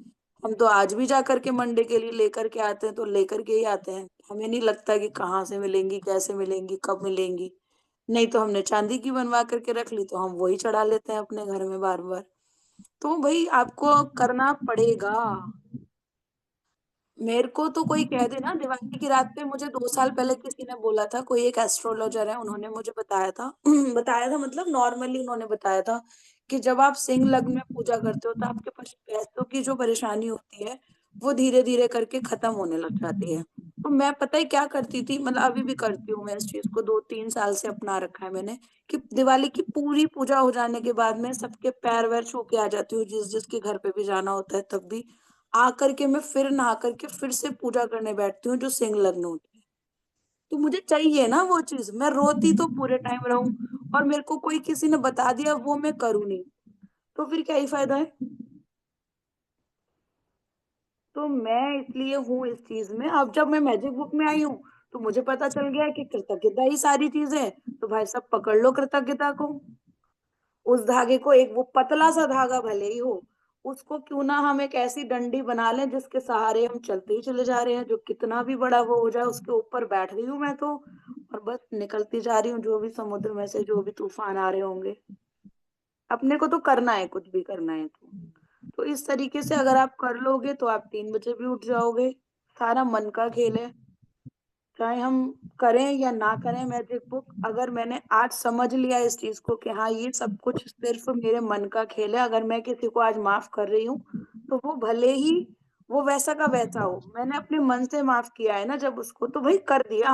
Speaker 1: हम तो आज भी जा करके मंडे के लिए लेकर के आते हैं, तो लेकर के ही आते हैं। हमें नहीं लगता कि कहाँ से मिलेंगी, कैसे मिलेंगी, कब मिलेंगी। नहीं तो हमने चांदी की बनवा करके रख ली, तो हम वही चढ़ा लेते हैं अपने घर में बार बार। तो भाई आपको करना पड़ेगा। मेरे को तो कोई कह दे ना, दिवाली की रात पे, मुझे 2 साल पहले किसी ने बोला था, कोई एक एस्ट्रोलॉजर है, उन्होंने मुझे बताया था बताया था, मतलब नॉर्मली उन्होंने बताया था कि जब आप सिंह लग्न में पूजा करते हो तो आपके पास पैसों की जो परेशानी होती है वो धीरे धीरे करके खत्म होने लग जाती है। तो मैं, पता है क्या करती थी, मतलब अभी भी करती हूँ मैं, इस चीज को 2-3 साल से अपना रखा है मैंने, कि दिवाली की पूरी पूजा हो जाने के बाद में सबके पैर वैर छू के आ जाती हूँ, जिस जिसके घर पे भी जाना होता है, तब भी आकर के मैं फिर नहा करके फिर से पूजा करने बैठती हूँ, जो सिंह लग्न होती है। तो मुझे चाहिए ना वो चीज, मैं रोती तो पूरे टाइम रहूं, और मेरे को कोई किसी ने बता दिया वो मैं करूँ नहीं। तो फिर क्या ही फायदा है। तो मैं इसलिए हूँ इस चीज में। अब जब मैं मैजिक बुक में आई हूँ तो मुझे पता चल गया कि कृतज्ञता ही सारी चीज है। तो भाई साहब पकड़ लो कृतज्ञता को। उस धागे को, एक वो पतला सा धागा भले ही हो, उसको क्यों ना हम एक ऐसी डंडी बना लें जिसके सहारे हम चलते ही चले जा रहे हैं। जो कितना भी बड़ा वो हो जाए, उसके ऊपर बैठ गई हूँ मैं तो, और बस निकलती जा रही हूँ, जो भी समुद्र में से जो भी तूफान आ रहे होंगे। अपने को तो करना है, कुछ भी करना है तो इस तरीके से अगर आप कर लोगे तो आप 3 बजे भी उठ जाओगे। सारा मन का खेल है, चाहे हम करें या ना करें मैजिक बुक। अगर मैंने आज समझ लिया इस चीज को कि हाँ ये सब कुछ सिर्फ मेरे मन का खेल है, अगर मैं किसी को आज माफ कर रही हूँ तो वो भले ही वो वैसा का वैसा हो, मैंने अपने मन से माफ किया है ना जब उसको, तो भाई कर दिया।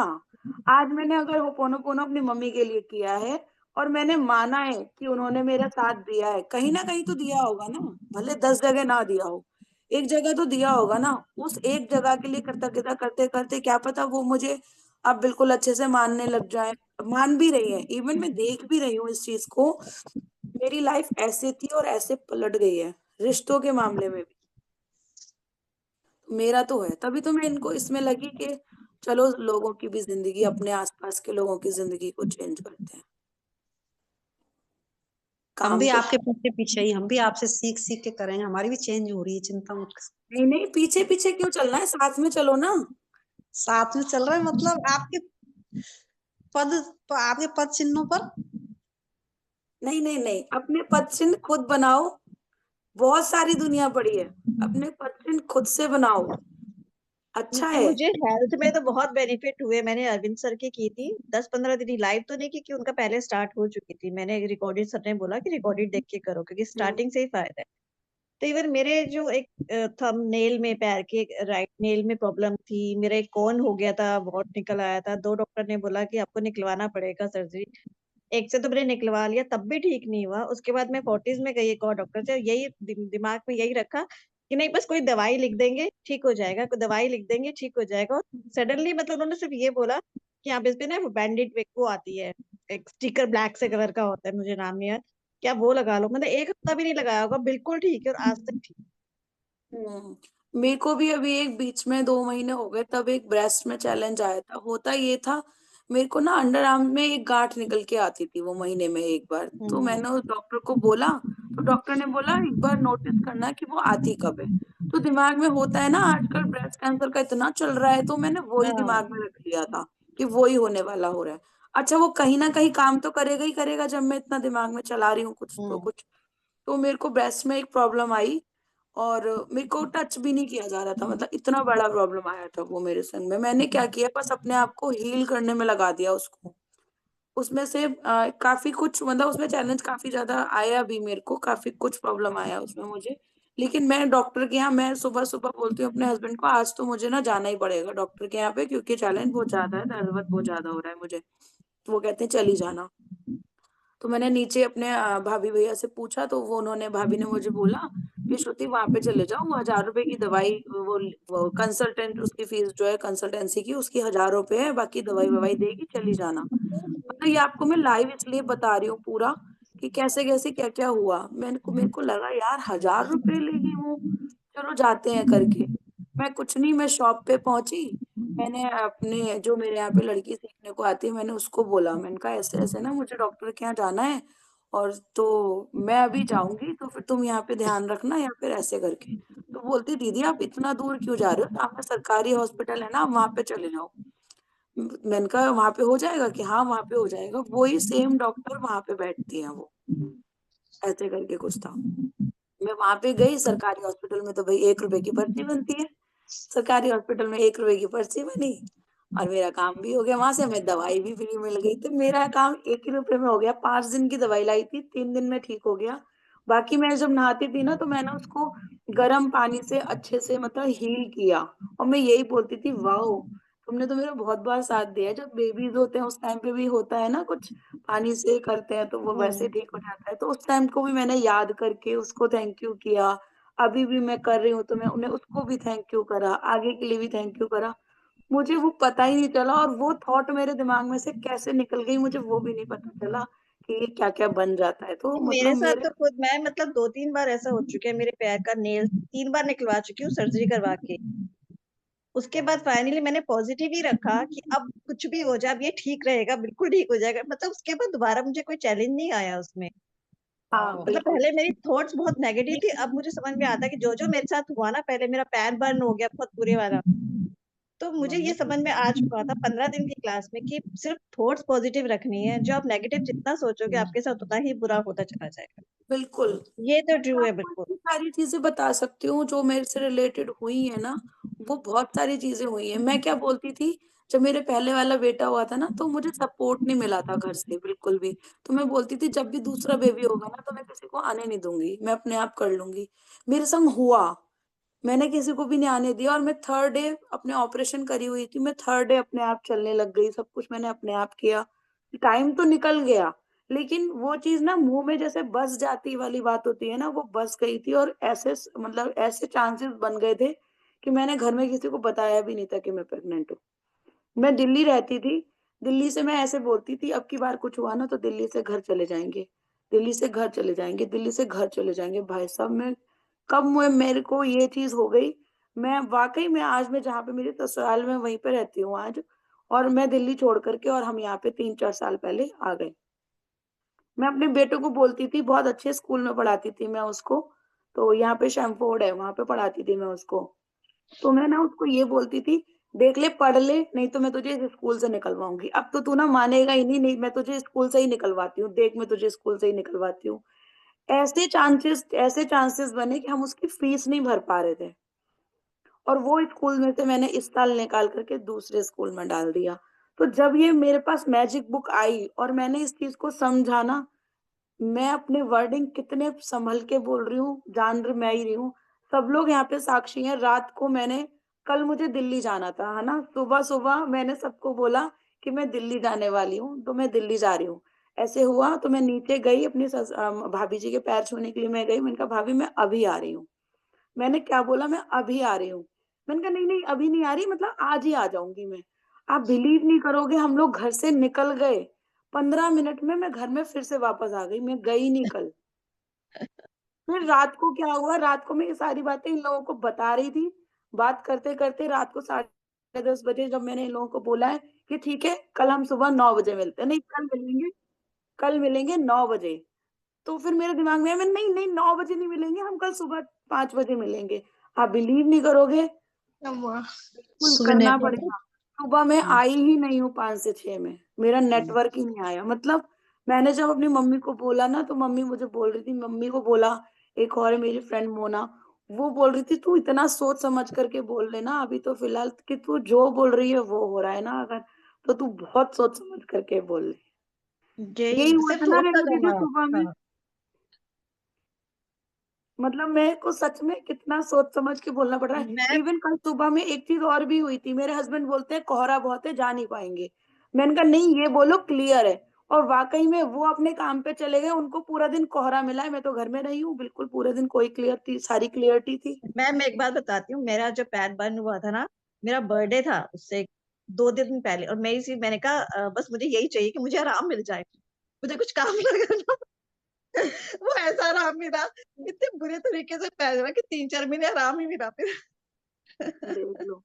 Speaker 1: आज मैंने अगर होपोनोपोनो अपनी मम्मी के लिए किया है और मैंने माना है कि उन्होंने मेरा साथ दिया है, कहीं ना कहीं तो दिया होगा ना, भले 10 जगह ना दिया हो, एक जगह तो दिया होगा ना। उस एक जगह के लिए कृतज्ञता करते करते क्या पता वो मुझे अब बिल्कुल अच्छे से मानने लग जाए। मान भी रही है, इवन मैं देख भी रही हूँ इस चीज को। मेरी लाइफ ऐसे थी और ऐसे पलट गई है रिश्तों के मामले में भी। मेरा तो है, तभी तो मैं इनको इसमें लगी कि चलो लोगों की भी जिंदगी, अपने आसपास के लोगों की जिंदगी को चेंज करते हैं।
Speaker 5: हम
Speaker 1: काम
Speaker 5: भी
Speaker 1: तो
Speaker 5: आपके पीछे पीछे ही, हम भी आपसे सीख सीख के करेंगे, हमारी भी चेंज हो रही है, चिंता मत कर।
Speaker 1: नहीं नहीं, पीछे पीछे क्यों चलना है, साथ में चलो ना।
Speaker 5: साथ में चल रहे हैं, मतलब पद आपके पद चिन्हों पर।
Speaker 1: नहीं नहीं नहीं, अपने पद चिन्ह खुद बनाओ। बहुत सारी दुनिया पड़ी है, अपने पद चिन्ह खुद से बनाओ, अच्छा
Speaker 6: नहीं,
Speaker 1: है।
Speaker 6: मुझे हेल्थ में तो बहुत बेनिफिट हुए। मैंने अरविंद सर की थी 10-15 दिन लाइव तो नहीं की, कि उनका पहले स्टार्ट हो चुकी थी। मैंने रिकॉर्डेड, सर ने बोला कि रिकॉर्डेड देख के करो क्योंकि
Speaker 1: हम्म
Speaker 6: स्टार्टिंग से ही फायदा है। तो इवन मेरे जो एक थंब नेल में, पैर के राइट नेल में प्रॉब्लम थी, मेरा एक कोन हो गया था, बहुत निकल आया था। 2 डॉक्टर ने बोला कि आपको निकलवाना पड़ेगा सर्जरी। एक से तो मैंने निकलवा लिया, तब भी ठीक नहीं हुआ। उसके बाद मैं फोर्टिस में गई एक और डॉक्टर से, यही दिमाग में यही रखा कि नहीं बस कोई दवाई लिख देंगे ठीक हो जाएगा, कोई दवाई लिख देंगे ठीक हो जाएगा। और सडनली मतलब उन्होंने सिर्फ ये बोला कि आप इस पे ना बैंडेड वो आती है, एक स्टिकर ब्लैक से कलर का होता है, मुझे नाम नहीं याद, क्या वो लगा लो। मतलब 1 हफ्ता भी नहीं लगाया होगा, बिल्कुल ठीक है और आज तक ठीक।
Speaker 1: मेरे को भी अभी एक बीच में 2 महीने हो गए, तब एक ब्रेस्ट में चैलेंज आया था। होता ये था, मेरे को ना अंडर आर्म में एक गांठ निकल के आती थी वो महीने में एक बार। तो मैंने उस डॉक्टर को बोला, तो डॉक्टर ने बोला एक बार नोटिस करना कि वो आती कब है। तो दिमाग में होता है ना, आजकल ब्रेस्ट कैंसर का इतना चल रहा है, तो मैंने वही
Speaker 6: हाँ।
Speaker 1: दिमाग में रख लिया था कि वही होने वाला हो रहा है। अच्छा, वो कहीं ना कहीं काम तो करेगा ही करेगा जब मैं इतना दिमाग में चला रही हूँ कुछ तो कुछ। तो मेरे को ब्रेस्ट में एक प्रॉब्लम आई और मेरे को टच भी नहीं किया जा रहा था, मतलब इतना बड़ा प्रॉब्लम आया था वो मेरे संग में। मैंने क्या किया, बस अपने आप को हील करने में लगा दिया उसको। उसमें से काफी कुछ, मतलब उसमें चैलेंज काफी ज्यादा आया भी, मेरे को काफी कुछ प्रॉब्लम आया उसमें मुझे। लेकिन मैं डॉक्टर के यहाँ, मैं सुबह सुबह बोलती हूँ अपने हस्बैंड को, आज तो मुझे ना जाना ही पड़ेगा डॉक्टर के यहाँ पे, क्योंकि चैलेंज बहुत ज्यादा है, दर्द वर्द बहुत ज्यादा हो रहा है मुझे। तो वो कहते हैं चली जाना। तो मैंने नीचे अपने भाभी भैया से पूछा, तो उन्होंने, भाभी ने मुझे बोला कि श्रुति वहां पे चले जाओ, वो 1000 रुपए की दवाई, वो कंसल्टेंट, उसकी फीस जो है कंसल्टेंसी की, उसकी 1000 रुपए है, बाकी दवाई ववाई देगी, चली जाना। मतलब ये आपको मैं लाइव इसलिए बता रही हूँ पूरा, कि कैसे कैसे क्या क्या हुआ। मेरे को लगा यार 1000 रुपए लेगी वो, चलो जाते हैं करके। मैं कुछ नहीं, मैं शॉप पे पहुंची। मैंने अपने, जो मेरे यहाँ पे लड़की सीखने को आती है, मैंने उसको बोला, मैंने कहा ऐसे ऐसे ना मुझे डॉक्टर के यहाँ जाना है, और तो मैं अभी जाऊंगी, तो फिर तुम यहाँ पे ध्यान रखना, या फिर ऐसे करके। तो बोलती दीदी आप इतना दूर क्यों जा रहे हो, सामने सरकारी हॉस्पिटल है ना, वहां पे चले जाओ। मैंने कहा वहां पे हो जाएगा, कि हाँ वहां पे हो जाएगा, वही सेम डॉक्टर वहां पे बैठती है वो, ऐसे करके कुछ था। मैं वहां पे गई सरकारी हॉस्पिटल में, तो भाई 1 रुपए की पर्ची बनती है। सरकारी हॉस्पिटल में 1 रुपए की पर्ची बनी और मेरा काम भी हो गया, वहां से हमें दवाई भी फ्री मिल गई। तो मेरा काम 1 ही रुपए में हो गया। 5 दिन की दवाई लाई थी, 3 दिन में ठीक हो गया। बाकी मैं जब नहाती थी ना, तो मैंने उसको गर्म पानी से अच्छे से मतलब हील किया। और मैं यही बोलती थी, वाह तुमने तो मेरा बहुत बार साथ दिया है। जब बेबीज होते हैं उस टाइम पे भी होता है ना, कुछ पानी से करते हैं तो वो वैसे ठीक हो जाता है। तो उस टाइम को भी मैंने याद करके उसको थैंक यू किया। अभी भी मैं कर रही हूँ तो मैं उन्हें, उसको भी थैंक यू करा, आगे के लिए भी थैंक यू करा। मुझे वो पता ही नहीं चला, और वो थॉट मेरे दिमाग में से कैसे निकल गई मुझे वो भी नहीं पता चला, कि क्या क्या बन जाता है। तो
Speaker 6: मेरे
Speaker 1: मतलब
Speaker 6: साथ
Speaker 1: मेरे
Speaker 6: तो खुद मैं मतलब 2-3 बार ऐसा हो चुका है, मेरे पैर का नेल 3 बार निकलवा चुकी हूँ सर्जरी करवा के। उसके बाद फाइनली मैंने पॉजिटिव ही रखा कि अब कुछ भी हो जाए, अब ये ठीक रहेगा, बिल्कुल ठीक हो जाएगा। मतलब उसके बाद दोबारा मुझे कोई चैलेंज नहीं आया उसमें।
Speaker 1: हाँ
Speaker 6: मतलब
Speaker 1: बिल्कुल।
Speaker 6: पहले मेरी थॉट्स बहुत नेगेटिव थी, अब मुझे समझ में आता है कि जो-जो मेरे साथ हुआ ना, पहले मेरा पैर बर्न हो गया बहुत बुरे वाला। तो मुझे ये समझ में आ चुका था 15 दिन की क्लास में कि सिर्फ थॉट्स पॉजिटिव रखनी है, जो आप नेगेटिव जितना सोचोगे आपके साथ उतना ही बुरा होता चला जाएगा।
Speaker 1: बिल्कुल
Speaker 6: ये तो
Speaker 1: मैं
Speaker 6: ट्रू है
Speaker 1: आपको
Speaker 6: बिल्कुल।
Speaker 1: इतनी सारी चीजें बता सकती हूँ जो मेरे से रिलेटेड हुई है ना, वो बहुत सारी चीजें हुई है। मैं क्या बोलती थी, जब मेरे पहले वाला बेटा हुआ था ना, तो मुझे सपोर्ट नहीं मिला था घर से बिल्कुल भी। तो मैं बोलती थी जब भी दूसरा बेबी होगा ना, तो मैं किसी को आने नहीं दूंगी, मैं अपने आप कर लूंगी। मेरे संग हुआ, मैंने किसी को भी नहीं आने दिया, और मैं थर्ड डे अपने ऑपरेशन करी हुई थी, मैं थर्ड डे अपने आप चलने लग गई, सब कुछ मैंने अपने आप किया। टाइम तो निकल गया, लेकिन वो चीज ना मुंह में जैसे बस जाती वाली बात होती है ना, वो बस गई थी। और ऐसे मतलब ऐसे चांसेस बन गए थे कि मैंने घर में किसी को बताया भी नहीं था कि मैं प्रेग्नेंट हूँ। मैं दिल्ली रहती थी, दिल्ली से मैं ऐसे बोलती थी अब की बार कुछ हुआ ना तो दिल्ली से घर चले जाएंगे, दिल्ली से घर चले जाएंगे, दिल्ली से घर चले जाएंगे। भाई साहब मैं कब मेरे को ये चीज हो गई, मैं वाकई में आज मैं जहाँ पे मेरी ससुराल में वहीं पे रहती हूँ आज, और मैं दिल्ली छोड़ करके और हम यहाँ पे 3-4 साल पहले आ गए। मैं अपने बेटे को बोलती थी, बहुत अच्छे स्कूल में पढ़ाती थी मैं उसको, तो यहाँ पे शैमफोर्ड है, वहां पे पढ़ाती थी मैं उसको। तो मैं ना उसको ये बोलती थी, देख ले पढ़ ले, नहीं तो मैं तुझे इस स्कूल से निकलवाऊंगी। अब तो तू ना मानेगा ही नहीं, नहीं मैं तुझे स्कूल से ही निकलवाती हूँ, देख मैं तुझे स्कूल से ही निकलवाती हूँ। ऐसे चांसेस बने कि हम उसकी फीस नहीं भर पा रहे थे, और वो स्कूल में से मैंने इस साल निकाल करके दूसरे स्कूल में डाल दिया। तो जब ये मेरे पास मैजिक बुक आई और मैंने इस चीज को समझा ना, मैं अपने वर्डिंग कितने संभल के बोल रही हूँ, जान रही मैं ही रही हूँ। सब लोग यहाँ पे साक्षी हैं। रात को मैंने, कल मुझे दिल्ली जाना था, है ना, सुबह सुबह मैंने सबको बोला कि मैं दिल्ली जाने वाली हूँ, तो मैं दिल्ली जा रही हूँ। ऐसे हुआ तो मैं नीचे गई अपनी भाभी जी के पैर छूने के लिए, मैं गई, मैंने कहा भाभी मैं अभी आ रही हूँ। मैंने क्या बोला, मैं अभी आ रही हूँ। मैंने कहा नहीं नहीं अभी नहीं आ रही, मतलब आज ही आ जाऊंगी मैं। आप बिलीव नहीं करोगे, हम लोग घर से निकल गए, 15 मिनट में मैं घर में फिर से वापस आ गई, मैं गई नहीं कल। फिर रात को क्या हुआ, रात को मैं ये सारी बातें इन लोगों को बता रही थी, बात करते करते रात को 10:30 बजे जब मैंने इन लोगों को बोला है कि ठीक है कल हम सुबह 9 बजे मिलते हैं, नहीं कल मिलेंगे 9 बजे। तो फिर मेरे दिमाग में आया, मैं नहीं नहीं 9 बजे नहीं मिलेंगे, हम कल सुबह 5 बजे मिलेंगे। आप बिलीव नहीं करोगे, बिल्कुल
Speaker 3: सुबह
Speaker 1: करना
Speaker 3: नेटवर्क।
Speaker 1: पड़ेगा। सुबह मैं आई ही नहीं हूँ 5 से 6 में, मेरा नेटवर्क ही नहीं आया। मतलब मैंने जब अपनी मम्मी को बोला ना, तो मम्मी मुझे बोल रही थी, मम्मी को बोला, एक और है मेरी फ्रेंड मोना, वो बोल रही थी तू इतना सोच समझ करके बोल लेना, अभी तो फिलहाल कि तू जो बोल रही है वो हो रहा है ना, अगर तो तू बहुत सोच समझ करके बोल ले। यही
Speaker 6: यही
Speaker 1: हुआ
Speaker 6: सिर्फ
Speaker 1: था ना
Speaker 6: सोचता
Speaker 1: रेणु दीदी
Speaker 6: जाना।
Speaker 1: सुबह में,
Speaker 6: हाँ।
Speaker 1: मतलब मेरे को सच में कितना सोच समझ के बोलना पड़ रहा है।
Speaker 6: मैं
Speaker 1: इवन कल सुबह में एक चीज और भी हुई थी, मेरे हस्बैंड बोलते हैं कोहरा बहुत है जा नहीं पाएंगे। मैंने कहा नहीं ये बोलो क्लियर है, और वाकई में वो अपने काम पे चले गए, उनको पूरा दिन कोहरा मिला है, मैं तो घर में रही हूँ बिल्कुल पूरे दिन, कोई क्लियर थी, सारी क्लियरिटी थी।
Speaker 6: मैं एक बात बताती हूँ, मेरा जो पैर बर्न हुआ था ना, मेरा बर्थडे था उससे 2 दिन पहले, और मैंने कहा बस मुझे यही चाहिए कि मुझे आराम मिल जाए, मुझे कुछ काम ना करना। वो ऐसा आराम मिला, इतने बुरे तरीके से पैर हुआ कि 3-4 महीने आराम ही मिला फिर।
Speaker 1: देख लो,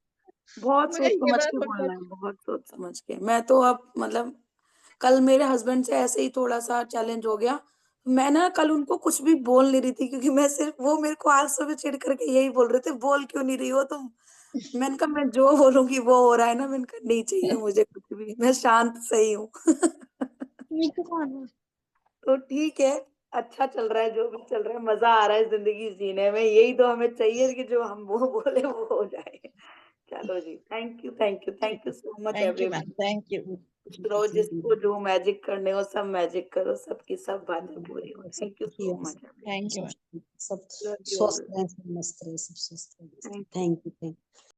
Speaker 1: बहुत
Speaker 6: मुझे
Speaker 1: सोच
Speaker 6: ये
Speaker 1: समझ
Speaker 6: बड़ा
Speaker 1: के
Speaker 6: दुख
Speaker 1: बोलना है,
Speaker 6: लगा।
Speaker 1: बहुत सोच समझ के। मैं तो अब मतलब कल मेरे हस्बैंड से ऐसे ही थोड़ा सा चैलेंज हो गया, मैं ना कल उनको कुछ भी बोल नहीं रही थी, क्योंकि मैं सिर्फ, वो मेरे को आज सुबह चिढ़ करके यही बोल रहे थे, बोल क्यों नहीं रही हो तुम। मैंने कहा मैं जो बोलूंगी वो हो रहा है ना, मैंने कहा नहीं चाहिए मुझे कुछ भी, मैं शांत सही हूँ। तो ठीक है, अच्छा चल रहा है, जो भी चल रहा है, मजा आ रहा है जिंदगी जीने में, यही तो हमें चाहिए कि जो हम वो बोले वो हो जाए। चलो जी, thank you thank you thank you so much
Speaker 6: thank you ma'am,
Speaker 1: everyone.
Speaker 6: Thank you.
Speaker 1: खुश रहो, जिसको जो मैजिक करने हो सब मैजिक करो, सबकी सब बातें पूरी हो।
Speaker 3: सब
Speaker 1: थैंक यू
Speaker 3: ठीक
Speaker 1: सो
Speaker 3: है,
Speaker 1: मच
Speaker 6: थैंक यू
Speaker 3: सब
Speaker 6: मैम।
Speaker 3: सब
Speaker 1: एवरीवन, लव यू
Speaker 3: स्वस्थ
Speaker 1: ऑल।
Speaker 3: रहें, सब मस्त रहे, सब स्वस्थ रहें।
Speaker 1: Thank you.
Speaker 3: Thank you.